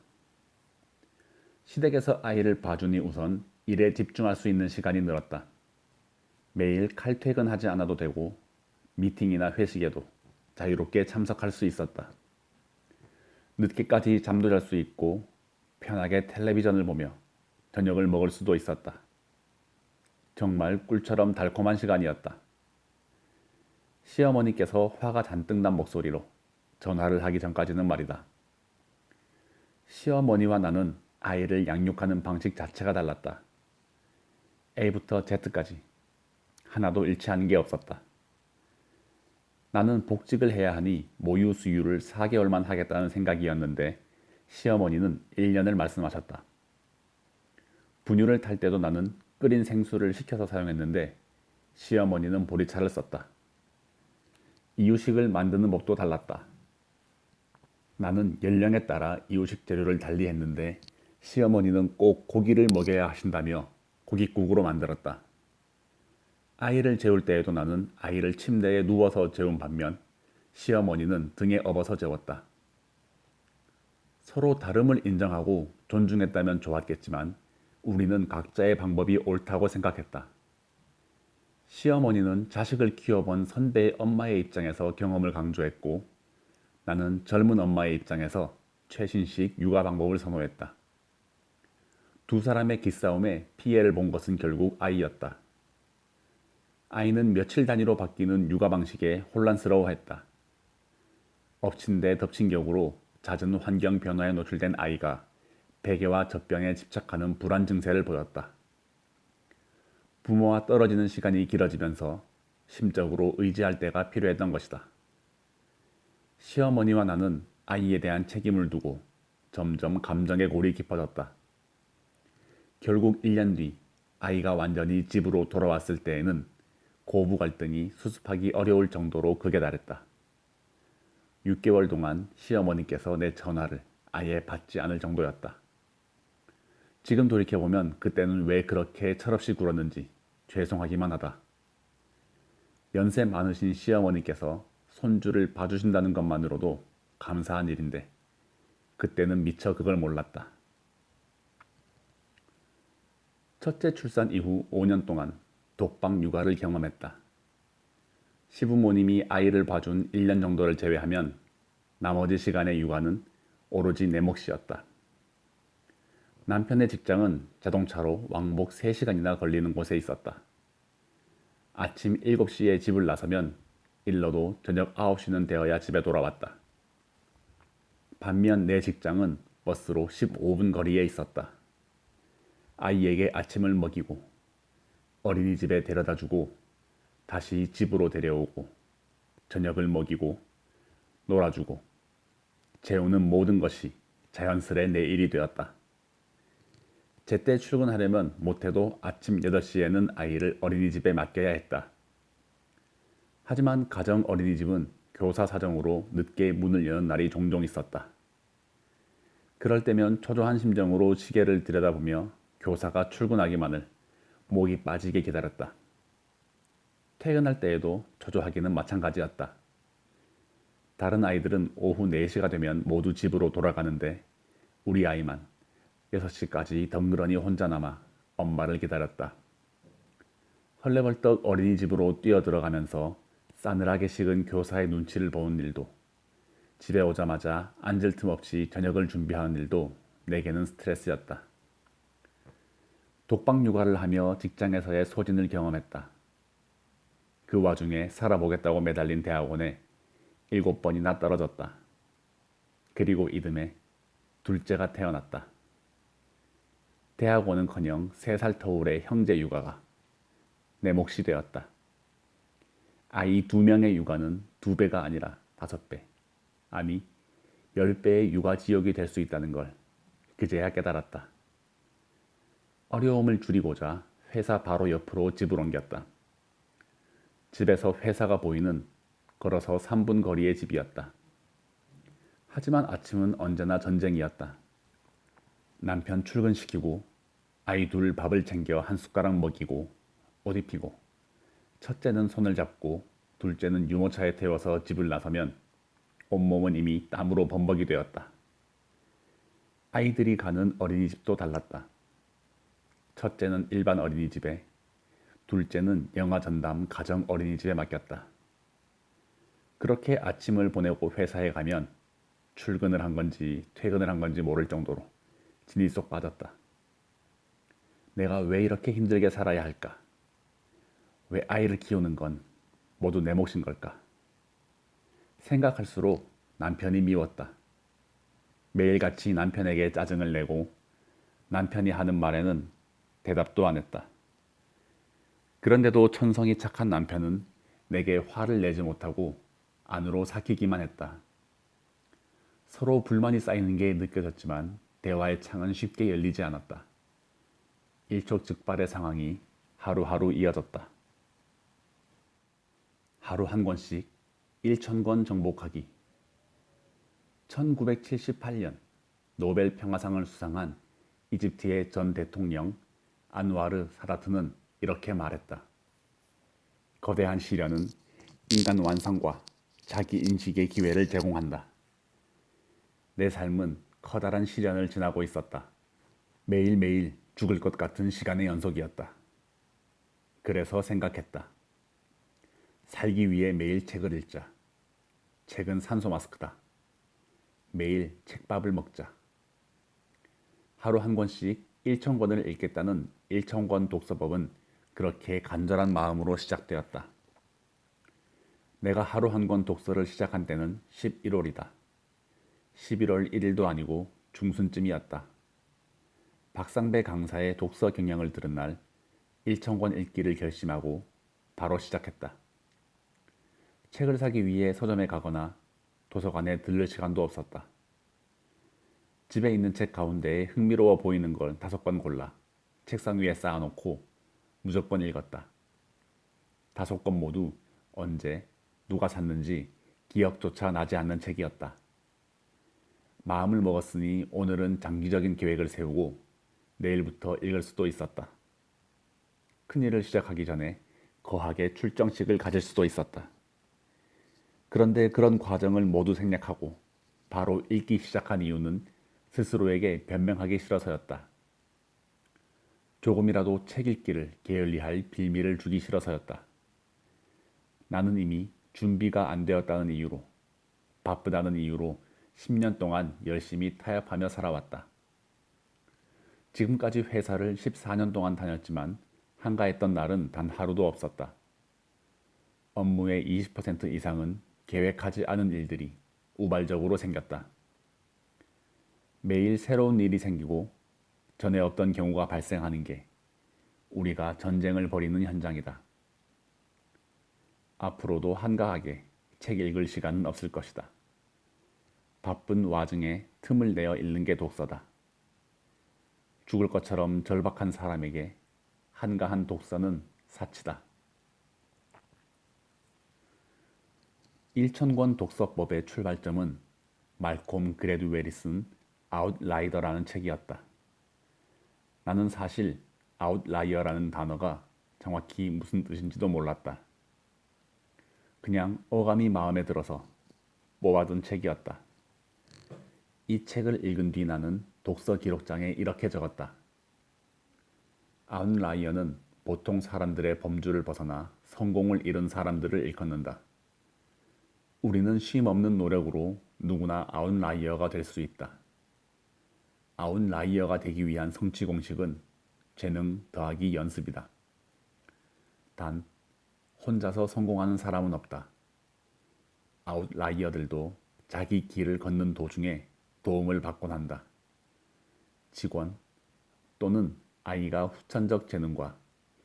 시댁에서 아이를 봐주니 우선 일에 집중할 수 있는 시간이 늘었다. 매일 칼퇴근하지 않아도 되고 미팅이나 회식에도 자유롭게 참석할 수 있었다. 늦게까지 잠도 잘 수 있고 편하게 텔레비전을 보며 저녁을 먹을 수도 있었다. 정말 꿀처럼 달콤한 시간이었다. 시어머니께서 화가 잔뜩 난 목소리로 전화를 하기 전까지는 말이다. 시어머니와 나는 아이를 양육하는 방식 자체가 달랐다. A부터 Z까지 하나도 일치하는 게 없었다. 나는 복직을 해야 하니 모유 수유를 4개월만 하겠다는 생각이었는데 시어머니는 1년을 말씀하셨다. 분유를 탈 때도 나는 끓인 생수를 식혀서 사용했는데 시어머니는 보리차를 썼다. 이유식을 만드는 법도 달랐다. 나는 연령에 따라 이유식 재료를 달리 했는데 시어머니는 꼭 고기를 먹여야 하신다며 고깃국으로 만들었다. 아이를 재울 때에도 나는 아이를 침대에 누워서 재운 반면 시어머니는 등에 업어서 재웠다. 서로 다름을 인정하고 존중했다면 좋았겠지만 우리는 각자의 방법이 옳다고 생각했다. 시어머니는 자식을 키워본 선배의 엄마의 입장에서 경험을 강조했고 나는 젊은 엄마의 입장에서 최신식 육아 방법을 선호했다. 두 사람의 기싸움에 피해를 본 것은 결국 아이였다. 아이는 며칠 단위로 바뀌는 육아 방식에 혼란스러워했다. 엎친 데 덮친 격으로 잦은 환경 변화에 노출된 아이가 베개와 젖병에 집착하는 불안 증세를 보였다. 부모와 떨어지는 시간이 길어지면서 심적으로 의지할 때가 필요했던 것이다. 시어머니와 나는 아이에 대한 책임을 두고 점점 감정의 골이 깊어졌다. 결국 1년 뒤 아이가 완전히 집으로 돌아왔을 때에는 고부 갈등이 수습하기 어려울 정도로 극에 달했다. 6개월 동안 시어머니께서 내 전화를 아예 받지 않을 정도였다. 지금 돌이켜보면 그때는 왜 그렇게 철없이 굴었는지 죄송하기만 하다. 연세 많으신 시어머니께서 손주를 봐주신다는 것만으로도 감사한 일인데 그때는 미처 그걸 몰랐다. 첫째 출산 이후 5년 동안 독방 육아를 경험했다. 시부모님이 아이를 봐준 1년 정도를 제외하면 나머지 시간의 육아는 오로지 내 몫이었다. 남편의 직장은 자동차로 왕복 3시간이나 걸리는 곳에 있었다. 아침 7시에 집을 나서면 일러도 저녁 9시는 되어야 집에 돌아왔다. 반면 내 직장은 버스로 15분 거리에 있었다. 아이에게 아침을 먹이고 어린이집에 데려다주고 다시 집으로 데려오고 저녁을 먹이고 놀아주고 재우는 모든 것이 자연스레 내 일이 되었다. 제때 출근하려면 못해도 아침 8시에는 아이를 어린이집에 맡겨야 했다. 하지만 가정 어린이집은 교사 사정으로 늦게 문을 여는 날이 종종 있었다. 그럴 때면 초조한 심정으로 시계를 들여다보며 교사가 출근하기만을 목이 빠지게 기다렸다. 퇴근할 때에도 초조하기는 마찬가지였다. 다른 아이들은 오후 4시가 되면 모두 집으로 돌아가는데 우리 아이만 6시까지 덩그러니 혼자 남아 엄마를 기다렸다. 헐레벌떡 어린이집으로 뛰어들어가면서 싸늘하게 식은 교사의 눈치를 보는 일도, 집에 오자마자 앉을 틈 없이 저녁을 준비하는 일도 내게는 스트레스였다. 독방 육아를 하며 직장에서의 소진을 경험했다. 그 와중에 살아보겠다고 매달린 대학원에 7번이나 떨어졌다. 그리고 이듬해 둘째가 태어났다. 대학원은커녕 3살 터울의 형제 육아가 내 몫이 되었다. 아이 2명의 육아는 2배가 아니라 5배, 아니 10배의 육아 지옥이 될 수 있다는 걸 그제야 깨달았다. 어려움을 줄이고자 회사 바로 옆으로 집을 옮겼다. 집에서 회사가 보이는 걸어서 3분 거리의 집이었다. 하지만 아침은 언제나 전쟁이었다. 남편 출근시키고 아이 둘 밥을 챙겨 한 숟가락 먹이고 옷 입히고 첫째는 손을 잡고 둘째는 유모차에 태워서 집을 나서면 온몸은 이미 땀으로 범벅이 되었다. 아이들이 가는 어린이집도 달랐다. 첫째는 일반 어린이집에, 둘째는 영아 전담 가정 어린이집에 맡겼다. 그렇게 아침을 보내고 회사에 가면 출근을 한 건지 퇴근을 한 건지 모를 정도로 진이 쏙 빠졌다. 내가 왜 이렇게 힘들게 살아야 할까? 왜 아이를 키우는 건 모두 내 몫인 걸까? 생각할수록 남편이 미웠다. 매일같이 남편에게 짜증을 내고 남편이 하는 말에는 대답도 안 했다. 그런데도 천성이 착한 남편은 내게 화를 내지 못하고 안으로 삭히기만 했다. 서로 불만이 쌓이는 게 느껴졌지만 대화의 창은 쉽게 열리지 않았다. 일촉즉발의 상황이 하루하루 이어졌다. 하루 한 권씩 1,000권 정복하기. 1978년 노벨 평화상을 수상한 이집트의 전 대통령 안와르 사다트는 이렇게 말했다. 거대한 시련은 인간 완성과 자기 인식의 기회를 제공한다. 내 삶은 커다란 시련을 지나고 있었다. 매일매일 죽을 것 같은 시간의 연속이었다. 그래서 생각했다. 살기 위해 매일 책을 읽자. 책은 산소 마스크다. 매일 책밥을 먹자. 하루 한 권씩 1,000권을 읽겠다는 1,000권 독서법은 그렇게 간절한 마음으로 시작되었다. 내가 하루 한 권 독서를 시작한 때는 11월이다. 11월 1일도 아니고 중순쯤이었다. 박상배 강사의 독서 경향을 들은 날 1,000권 읽기를 결심하고 바로 시작했다. 책을 사기 위해 서점에 가거나 도서관에 들를 시간도 없었다. 집에 있는 책 가운데에 흥미로워 보이는 걸 5권 골라 책상 위에 쌓아놓고 무조건 읽었다. 5권 모두 언제 누가 샀는지 기억조차 나지 않는 책이었다. 마음을 먹었으니 오늘은 장기적인 계획을 세우고 내일부터 읽을 수도 있었다. 큰일을 시작하기 전에 거하게 출정식을 가질 수도 있었다. 그런데 그런 과정을 모두 생략하고 바로 읽기 시작한 이유는 스스로에게 변명하기 싫어서였다. 조금이라도 책 읽기를 게을리할 빌미를 주기 싫어서였다. 나는 이미 준비가 안 되었다는 이유로, 바쁘다는 이유로 10년 동안 열심히 타협하며 살아왔다. 지금까지 회사를 14년 동안 다녔지만 한가했던 날은 단 하루도 없었다. 업무의 20% 이상은 계획하지 않은 일들이 우발적으로 생겼다. 매일 새로운 일이 생기고 전에 없던 경우가 발생하는 게 우리가 전쟁을 벌이는 현장이다. 앞으로도 한가하게 책 읽을 시간은 없을 것이다. 바쁜 와중에 틈을 내어 읽는 게 독서다. 죽을 것처럼 절박한 사람에게 한가한 독서는 사치다. 1,000권 독서법의 출발점은 말콤 그래드웰이 쓴 아웃라이더라는 책이었다. 나는 사실 아웃라이어라는 단어가 정확히 무슨 뜻인지도 몰랐다. 그냥 어감이 마음에 들어서 뽑아둔 책이었다. 이 책을 읽은 뒤 나는 독서 기록장에 이렇게 적었다. 아웃라이어는 보통 사람들의 범주를 벗어나 성공을 이룬 사람들을 일컫는다. 우리는 쉼없는 노력으로 누구나 아웃라이어가 될 수 있다. 아웃라이어가 되기 위한 성취 공식은 재능 더하기 연습이다. 단, 혼자서 성공하는 사람은 없다. 아웃라이어들도 자기 길을 걷는 도중에 도움을 받곤 한다. 직원 또는 아이가 후천적 재능과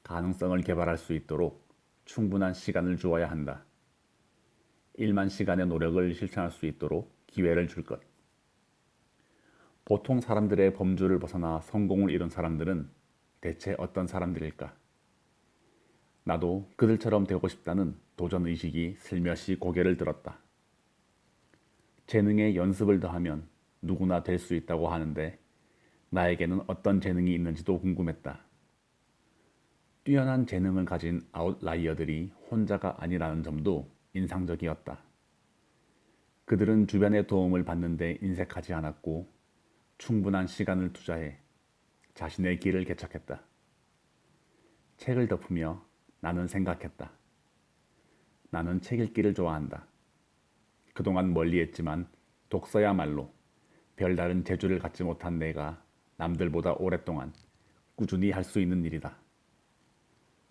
가능성을 개발할 수 있도록 충분한 시간을 주어야 한다. 1만 시간의 노력을 실천할 수 있도록 기회를 줄 것. 보통 사람들의 범주를 벗어나 성공을 이룬 사람들은 대체 어떤 사람들일까? 나도 그들처럼 되고 싶다는 도전의식이 슬며시 고개를 들었다. 재능에 연습을 더하면 누구나 될 수 있다고 하는데 나에게는 어떤 재능이 있는지도 궁금했다. 뛰어난 재능을 가진 아웃라이어들이 혼자가 아니라는 점도 인상적이었다. 그들은 주변의 도움을 받는데 인색하지 않았고 충분한 시간을 투자해 자신의 길을 개척했다. 책을 덮으며 나는 생각했다. 나는 책 읽기를 좋아한다. 그동안 멀리했지만 독서야말로 별다른 재주를 갖지 못한 내가 남들보다 오랫동안 꾸준히 할 수 있는 일이다.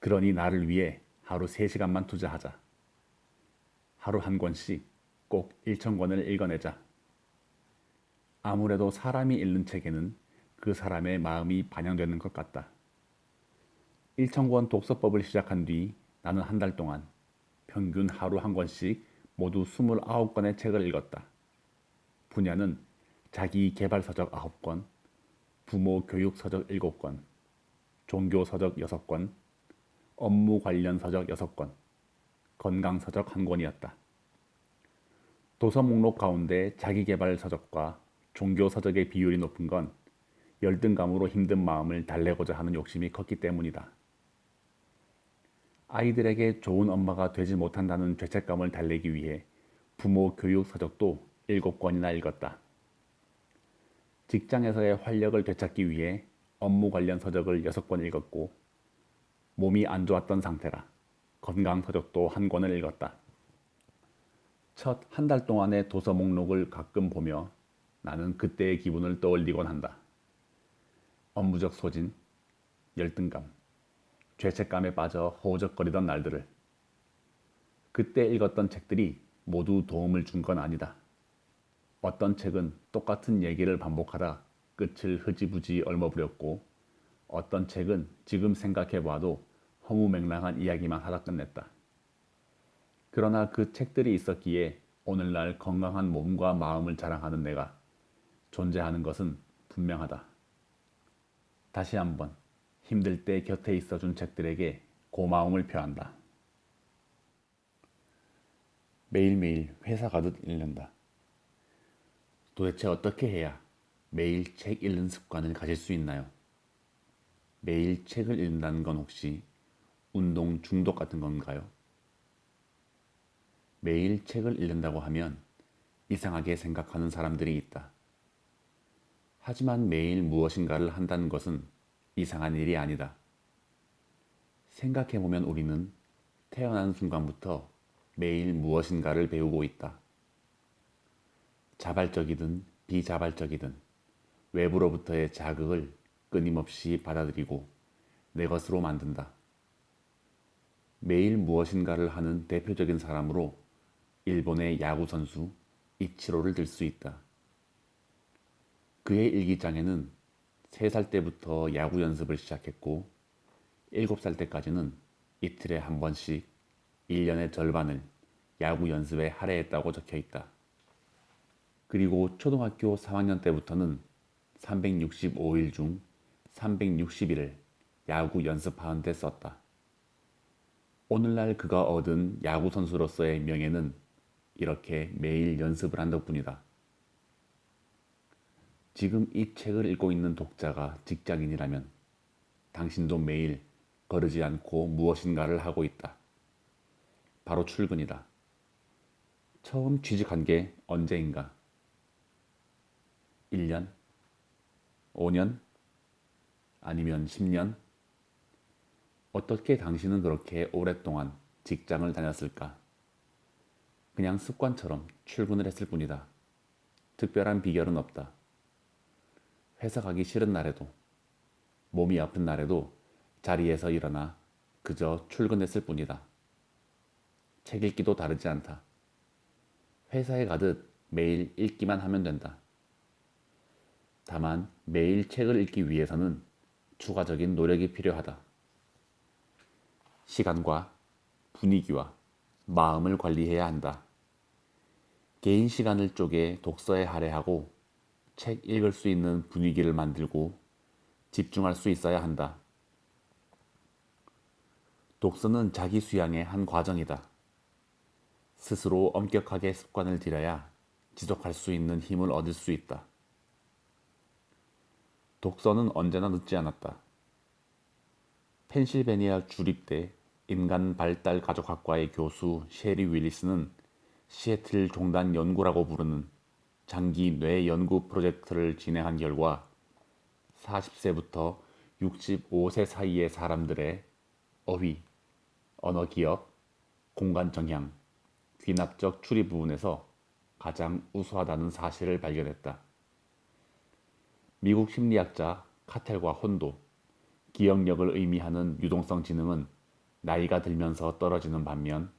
그러니 나를 위해 하루 3시간만 투자하자. 하루 한 권씩 꼭 1,000권을 읽어내자. 아무래도 사람이 읽는 책에는 그 사람의 마음이 반영되는 것 같다. 1,000권 독서법을 시작한 뒤 나는 한 달 동안 평균 하루 한 권씩 모두 29권의 책을 읽었다. 분야는 자기 개발 서적 9권, 부모 교육 서적 7권, 종교 서적 6권, 업무 관련 서적 6권, 건강 서적 1권이었다. 도서 목록 가운데 자기 개발 서적과 종교 서적의 비율이 높은 건 열등감으로 힘든 마음을 달래고자 하는 욕심이 컸기 때문이다. 아이들에게 좋은 엄마가 되지 못한다는 죄책감을 달래기 위해 부모 교육 서적도 7권이나 읽었다. 직장에서의 활력을 되찾기 위해 업무 관련 서적을 6권 읽었고 몸이 안 좋았던 상태라 건강 서적도 1권을 읽었다. 첫 한 달 동안의 도서 목록을 가끔 보며 나는 그때의 기분을 떠올리곤 한다. 업무적 소진, 열등감, 죄책감에 빠져 허우적거리던 날들을. 그때 읽었던 책들이 모두 도움을 준 건 아니다. 어떤 책은 똑같은 얘기를 반복하다 끝을 흐지부지 얽어버렸고 어떤 책은 지금 생각해봐도 허무맹랑한 이야기만 하다 끝냈다. 그러나 그 책들이 있었기에 오늘날 건강한 몸과 마음을 자랑하는 내가 존재하는 것은 분명하다. 다시 한번 힘들 때 곁에 있어준 책들에게 고마움을 표한다. 매일매일 회사 가듯 읽는다. 도대체 어떻게 해야 매일 책 읽는 습관을 가질 수 있나요? 매일 책을 읽는다는 건 혹시 운동 중독 같은 건가요? 매일 책을 읽는다고 하면 이상하게 생각하는 사람들이 있다. 하지만 매일 무엇인가를 한다는 것은 이상한 일이 아니다. 생각해보면 우리는 태어난 순간부터 매일 무엇인가를 배우고 있다. 자발적이든 비자발적이든 외부로부터의 자극을 끊임없이 받아들이고 내 것으로 만든다. 매일 무엇인가를 하는 대표적인 사람으로 일본의 야구 선수 이치로를 들 수 있다. 그의 일기장에는 3살 때부터 야구 연습을 시작했고 7살 때까지는 이틀에 한 번씩 1년의 절반을 야구 연습에 할애했다고 적혀 있다. 그리고 초등학교 3학년 때부터는 365일 중 360일을 야구 연습하는 데 썼다. 오늘날 그가 얻은 야구 선수로서의 명예는 이렇게 매일 연습을 한 덕분이다. 지금 이 책을 읽고 있는 독자가 직장인이라면 당신도 매일 거르지 않고 무엇인가를 하고 있다. 바로 출근이다. 처음 취직한 게 언제인가? 1년? 5년? 아니면 10년? 어떻게 당신은 그렇게 오랫동안 직장을 다녔을까? 그냥 습관처럼 출근을 했을 뿐이다. 특별한 비결은 없다. 회사 가기 싫은 날에도, 몸이 아픈 날에도 자리에서 일어나 그저 출근했을 뿐이다. 책 읽기도 다르지 않다. 회사에 가듯 매일 읽기만 하면 된다. 다만 매일 책을 읽기 위해서는 추가적인 노력이 필요하다. 시간과 분위기와 마음을 관리해야 한다. 개인 시간을 쪼개 독서에 할애하고 책 읽을 수 있는 분위기를 만들고 집중할 수 있어야 한다. 독서는 자기 수양의 한 과정이다. 스스로 엄격하게 습관을 들여야 지속할 수 있는 힘을 얻을 수 있다. 독서는 언제나 늦지 않았다. 펜실베니아 주립대 인간발달가족학과의 교수 셰리 윌리스는 시애틀 종단 연구라고 부르는 장기 뇌 연구 프로젝트를 진행한 결과 40세부터 65세 사이의 사람들의 어휘, 언어 기억, 공간 정향, 귀납적 추리 부분에서 가장 우수하다는 사실을 발견했다. 미국 심리학자 카텔과 혼도, 기억력을 의미하는 유동성 지능은 나이가 들면서 떨어지는 반면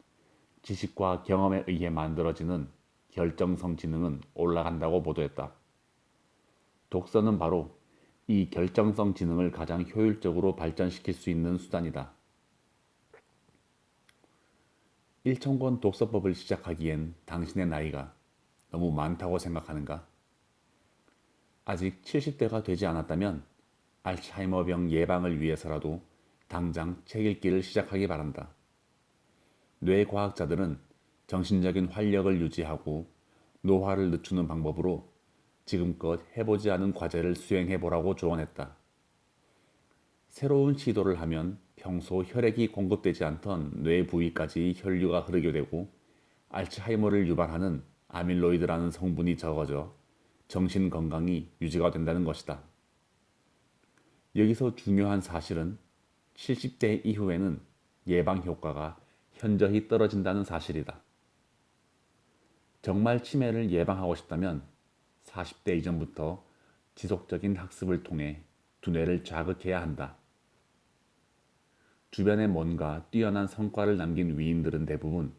지식과 경험에 의해 만들어지는 결정성 지능은 올라간다고 보도했다. 독서는 바로 이 결정성 지능을 가장 효율적으로 발전시킬 수 있는 수단이다. 1,000권 독서법을 시작하기엔 당신의 나이가 너무 많다고 생각하는가? 아직 70대가 되지 않았다면 알츠하이머병 예방을 위해서라도 당장 책 읽기를 시작하기 바란다. 뇌과학자들은 정신적인 활력을 유지하고 노화를 늦추는 방법으로 지금껏 해보지 않은 과제를 수행해보라고 조언했다. 새로운 시도를 하면 평소 혈액이 공급되지 않던 뇌 부위까지 혈류가 흐르게 되고 알츠하이머를 유발하는 아밀로이드라는 성분이 적어져 정신 건강이 유지가 된다는 것이다. 여기서 중요한 사실은 70대 이후에는 예방 효과가 현저히 떨어진다는 사실이다. 정말 치매를 예방하고 싶다면 40대 이전부터 지속적인 학습을 통해 두뇌를 자극해야 한다. 주변에 뭔가 뛰어난 성과를 남긴 위인들은 대부분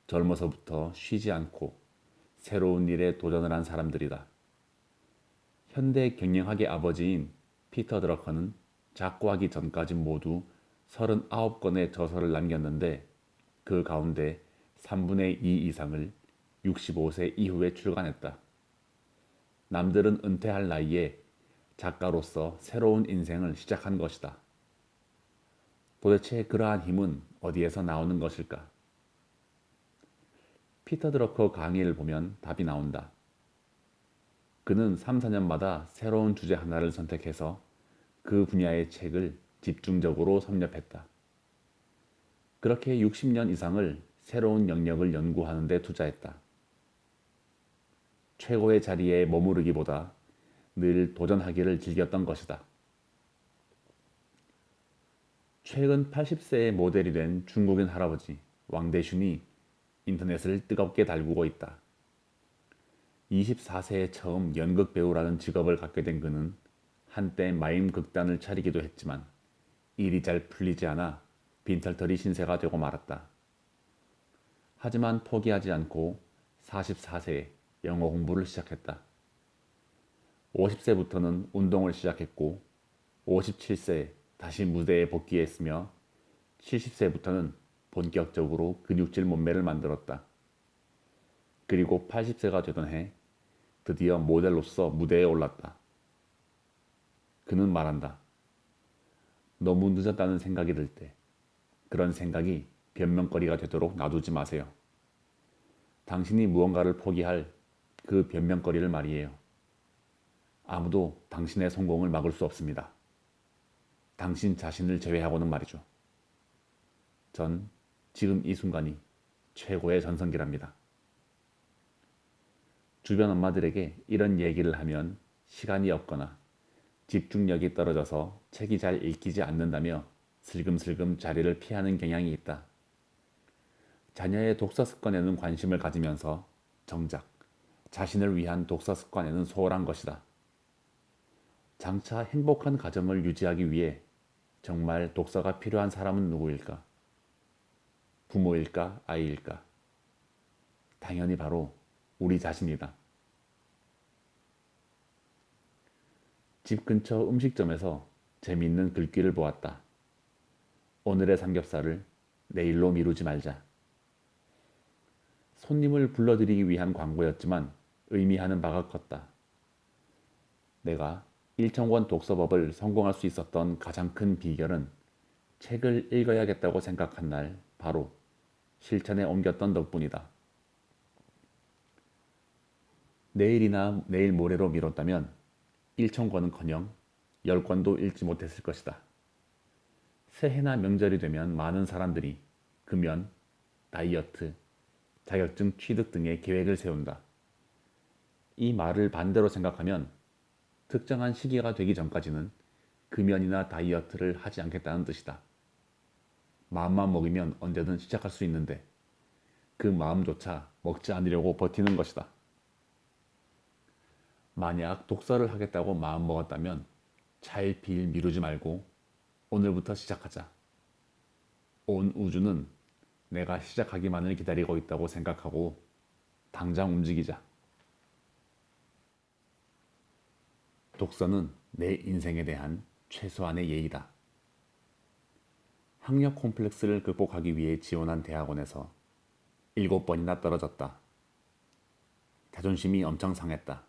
젊어서부터 쉬지 않고 새로운 일에 도전을 한 사람들이다. 현대 경영학의 아버지인 피터 드러커는 작고하기 전까지 모두 39권의 저서를 남겼는데 그 가운데 3분의 2 이상을 65세 이후에 출간했다. 남들은 은퇴할 나이에 작가로서 새로운 인생을 시작한 것이다. 도대체 그러한 힘은 어디에서 나오는 것일까? 피터 드러커 강의를 보면 답이 나온다. 그는 3, 4년마다 새로운 주제 하나를 선택해서 그 분야의 책을 집중적으로 섭렵했다. 그렇게 60년 이상을 새로운 영역을 연구하는 데 투자했다. 최고의 자리에 머무르기보다 늘 도전하기를 즐겼던 것이다. 최근 80세의 모델이 된 중국인 할아버지 왕대슌이 인터넷을 뜨겁게 달구고 있다. 24세에 처음 연극 배우라는 직업을 갖게 된 그는 한때 마임 극단을 차리기도 했지만 일이 잘 풀리지 않아 빈털터리 신세가 되고 말았다. 하지만 포기하지 않고 44세에 영어 공부를 시작했다. 50세부터는 운동을 시작했고 57세에 다시 무대에 복귀했으며 70세부터는 본격적으로 근육질 몸매를 만들었다. 그리고 80세가 되던 해 드디어 모델로서 무대에 올랐다. 그는 말한다. 너무 늦었다는 생각이 들 때 그런 생각이 변명거리가 되도록 놔두지 마세요. 당신이 무언가를 포기할 그 변명거리를 말이에요. 아무도 당신의 성공을 막을 수 없습니다. 당신 자신을 제외하고는 말이죠. 전 지금 이 순간이 최고의 전성기랍니다. 주변 엄마들에게 이런 얘기를 하면 시간이 없거나 집중력이 떨어져서 책이 잘 읽히지 않는다며 슬금슬금 자리를 피하는 경향이 있다. 자녀의 독서 습관에는 관심을 가지면서 정작 자신을 위한 독서 습관에는 소홀한 것이다. 장차 행복한 가정을 유지하기 위해 정말 독서가 필요한 사람은 누구일까? 부모일까? 아이일까? 당연히 바로 우리 자신이다. 집 근처 음식점에서 재미있는 글귀를 보았다. 오늘의 삼겹살을 내일로 미루지 말자. 손님을 불러들이기 위한 광고였지만 의미하는 바가 컸다. 내가 1,000권 독서법을 성공할 수 있었던 가장 큰 비결은 책을 읽어야겠다고 생각한 날 바로 실천에 옮겼던 덕분이다. 내일이나 내일 모레로 미뤘다면 1,000권은커녕 10권도 읽지 못했을 것이다. 새해나 명절이 되면 많은 사람들이 금연, 다이어트, 자격증 취득 등의 계획을 세운다. 이 말을 반대로 생각하면 특정한 시기가 되기 전까지는 금연이나 다이어트를 하지 않겠다는 뜻이다. 마음만 먹이면 언제든 시작할 수 있는데 그 마음조차 먹지 않으려고 버티는 것이다. 만약 독서를 하겠다고 마음먹었다면 차일피일 미루지 말고 오늘부터 시작하자. 온 우주는 내가 시작하기만을 기다리고 있다고 생각하고 당장 움직이자. 독서는 내 인생에 대한 최소한의 예의다. 학력 콤플렉스를 극복하기 위해 지원한 대학원에서 7번이나 떨어졌다. 자존심이 엄청 상했다.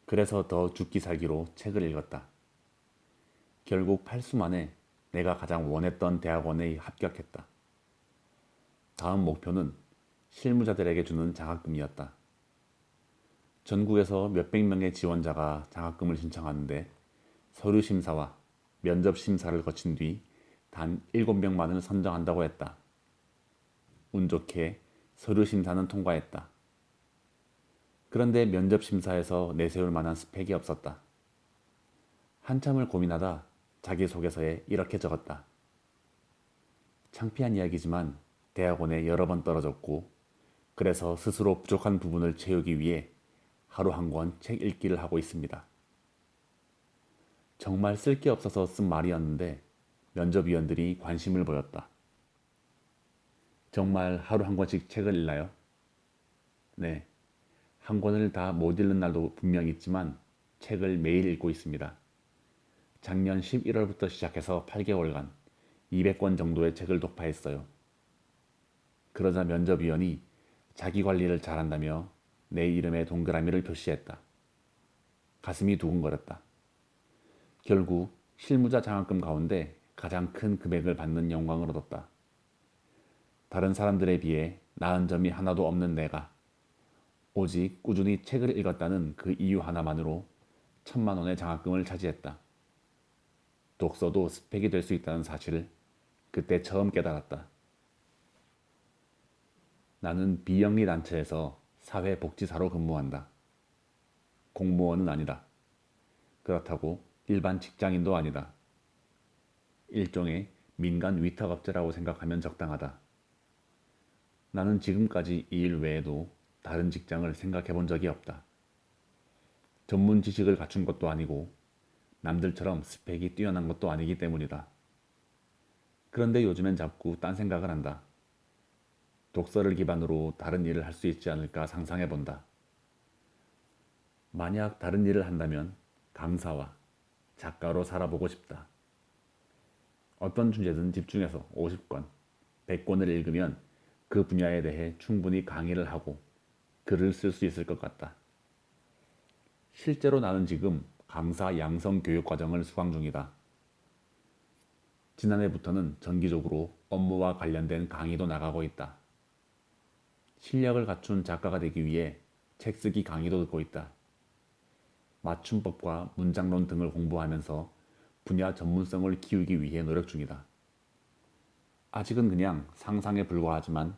그래서 더 죽기 살기로 책을 읽었다. 결국 8수 만에 내가 가장 원했던 대학원에 합격했다. 다음 목표는 실무자들에게 주는 장학금이었다. 전국에서 몇백 명의 지원자가 장학금을 신청하는데 서류 심사와 면접 심사를 거친 뒤 단 7명만을 선정한다고 했다. 운 좋게 서류 심사는 통과했다. 그런데 면접 심사에서 내세울 만한 스펙이 없었다. 한참을 고민하다 자기소개서에 이렇게 적었다. 창피한 이야기지만 대학원에 여러 번 떨어졌고 그래서 스스로 부족한 부분을 채우기 위해 하루 한 권 책 읽기를 하고 있습니다. 정말 쓸 게 없어서 쓴 말이었는데 면접위원들이 관심을 보였다. 정말 하루 한 권씩 책을 읽나요? 네, 한 권을 다 못 읽는 날도 분명 있지만 책을 매일 읽고 있습니다. 작년 11월부터 시작해서 8개월간 200권 정도의 책을 독파했어요. 그러자 면접위원이 자기 관리를 잘한다며 내 이름에 동그라미를 표시했다. 가슴이 두근거렸다. 결국 실무자 장학금 가운데 가장 큰 금액을 받는 영광을 얻었다. 다른 사람들에 비해 나은 점이 하나도 없는 내가 오직 꾸준히 책을 읽었다는 그 이유 하나만으로 1,000만 원의 장학금을 차지했다. 독서도 스펙이 될 수 있다는 사실을 그때 처음 깨달았다. 나는 비영리 단체에서 사회복지사로 근무한다. 공무원은 아니다. 그렇다고 일반 직장인도 아니다. 일종의 민간 위탁업체라고 생각하면 적당하다. 나는 지금까지 이 일 외에도 다른 직장을 생각해 본 적이 없다. 전문 지식을 갖춘 것도 아니고 남들처럼 스펙이 뛰어난 것도 아니기 때문이다. 그런데 요즘엔 자꾸 딴 생각을 한다. 독서를 기반으로 다른 일을 할 수 있지 않을까 상상해 본다. 만약 다른 일을 한다면 강사와 작가로 살아보고 싶다. 어떤 주제든 집중해서 50권, 100권을 읽으면 그 분야에 대해 충분히 강의를 하고 글을 쓸 수 있을 것 같다. 실제로 나는 지금 강사 양성 교육 과정을 수강 중이다. 지난해부터는 정기적으로 업무와 관련된 강의도 나가고 있다. 실력을 갖춘 작가가 되기 위해 책 쓰기 강의도 듣고 있다. 맞춤법과 문장론 등을 공부하면서 분야 전문성을 키우기 위해 노력 중이다. 아직은 그냥 상상에 불과하지만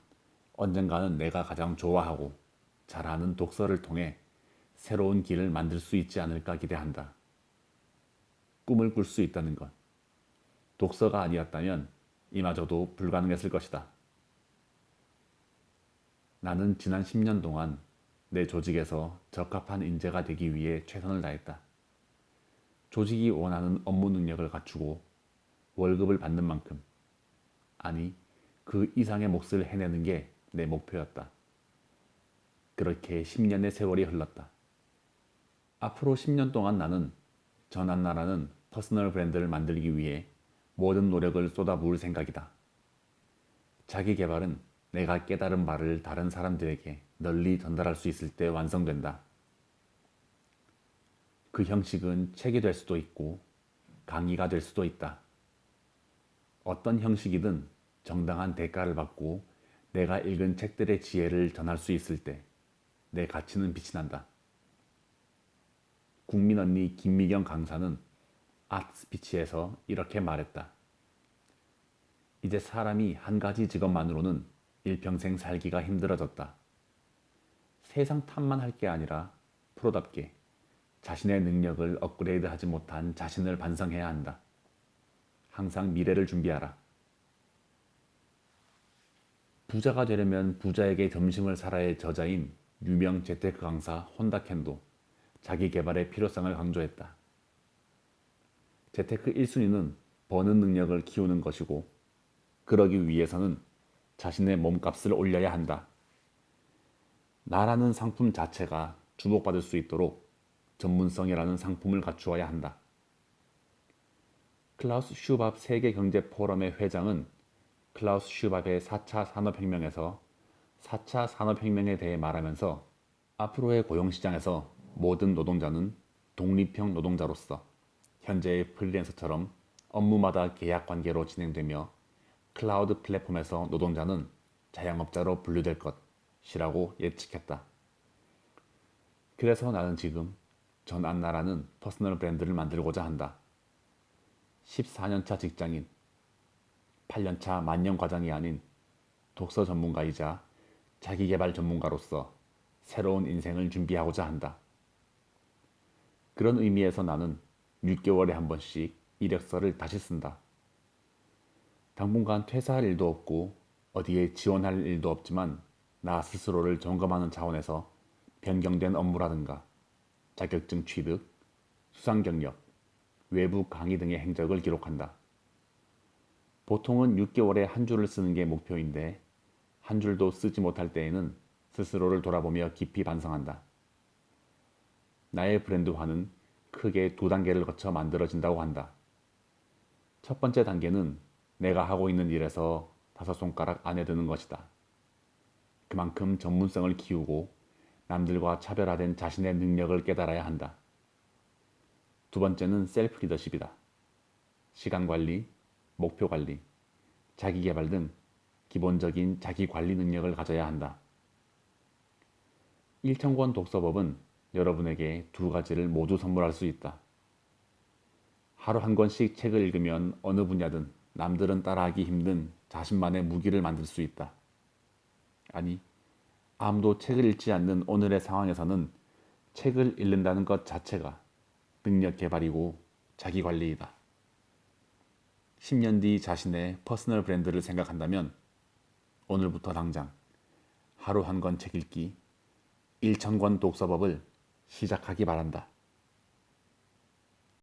언젠가는 내가 가장 좋아하고 잘하는 독서를 통해 새로운 길을 만들 수 있지 않을까 기대한다. 꿈을 꿀 수 있다는 것. 독서가 아니었다면 이마저도 불가능했을 것이다. 나는 지난 10년 동안 내 조직에서 적합한 인재가 되기 위해 최선을 다했다. 조직이 원하는 업무 능력을 갖추고 월급을 받는 만큼, 아니, 그 이상의 몫을 해내는 게 내 목표였다. 그렇게 10년의 세월이 흘렀다. 앞으로 10년 동안 나는 전한나라는 퍼스널 브랜드를 만들기 위해 모든 노력을 쏟아부을 생각이다. 자기 개발은 내가 깨달은 바를 다른 사람들에게 널리 전달할 수 있을 때 완성된다. 그 형식은 책이 될 수도 있고 강의가 될 수도 있다. 어떤 형식이든 정당한 대가를 받고 내가 읽은 책들의 지혜를 전할 수 있을 때 내 가치는 빛이 난다. 국민 언니 김미경 강사는 아트 스피치에서 이렇게 말했다. 이제 사람이 한 가지 직업만으로는 일평생 살기가 힘들어졌다. 세상 탓만 할 게 아니라 프로답게 자신의 능력을 업그레이드하지 못한 자신을 반성해야 한다. 항상 미래를 준비하라. 부자가 되려면 부자에게 점심을 사라의 저자인 유명 재테크 강사 혼다켄도 자기 개발의 필요성을 강조했다. 재테크 1순위는 버는 능력을 키우는 것이고 그러기 위해서는 자신의 몸값을 올려야 한다. 나라는 상품 자체가 주목받을 수 있도록 전문성이라는 상품을 갖추어야 한다. 클라우스 슈밥 세계경제포럼의 회장은 클라우스 슈밥의 4차 산업혁명에서 4차 산업혁명에 대해 말하면서 앞으로의 고용시장에서 모든 노동자는 독립형 노동자로서 현재의 프리랜서처럼 업무마다 계약 관계로 진행되며 클라우드 플랫폼에서 노동자는 자영업자로 분류될 것이라고 예측했다. 그래서 나는 지금 전안나라는 퍼스널 브랜드를 만들고자 한다. 14년차 직장인, 8년차 만년 과장이 아닌 독서 전문가이자 자기개발 전문가로서 새로운 인생을 준비하고자 한다. 그런 의미에서 나는 6개월에 한 번씩 이력서를 다시 쓴다. 당분간 퇴사할 일도 없고 어디에 지원할 일도 없지만 나 스스로를 점검하는 차원에서 변경된 업무라든가 자격증 취득, 수상 경력, 외부 강의 등의 행적을 기록한다. 보통은 6개월에 한 줄을 쓰는 게 목표인데 한 줄도 쓰지 못할 때에는 스스로를 돌아보며 깊이 반성한다. 나의 브랜드화는 크게 2단계를 거쳐 만들어진다고 한다. 첫 번째 단계는 내가 하고 있는 일에서 5손가락 안에 드는 것이다. 그만큼 전문성을 키우고 남들과 차별화된 자신의 능력을 깨달아야 한다. 두 번째는 셀프 리더십이다. 시간 관리, 목표 관리, 자기 개발 등 기본적인 자기 관리 능력을 가져야 한다. 1,000권 독서법은 여러분에게 2가지를 모두 선물할 수 있다. 하루 한 권씩 책을 읽으면 어느 분야든 남들은 따라하기 힘든 자신만의 무기를 만들 수 있다. 아니, 아무도 책을 읽지 않는 오늘의 상황에서는 책을 읽는다는 것 자체가 능력 개발이고 자기 관리이다. 10년 뒤 자신의 퍼스널 브랜드를 생각한다면 오늘부터 당장 하루 한 권 책 읽기 1000권 독서법을 시작하기 바란다.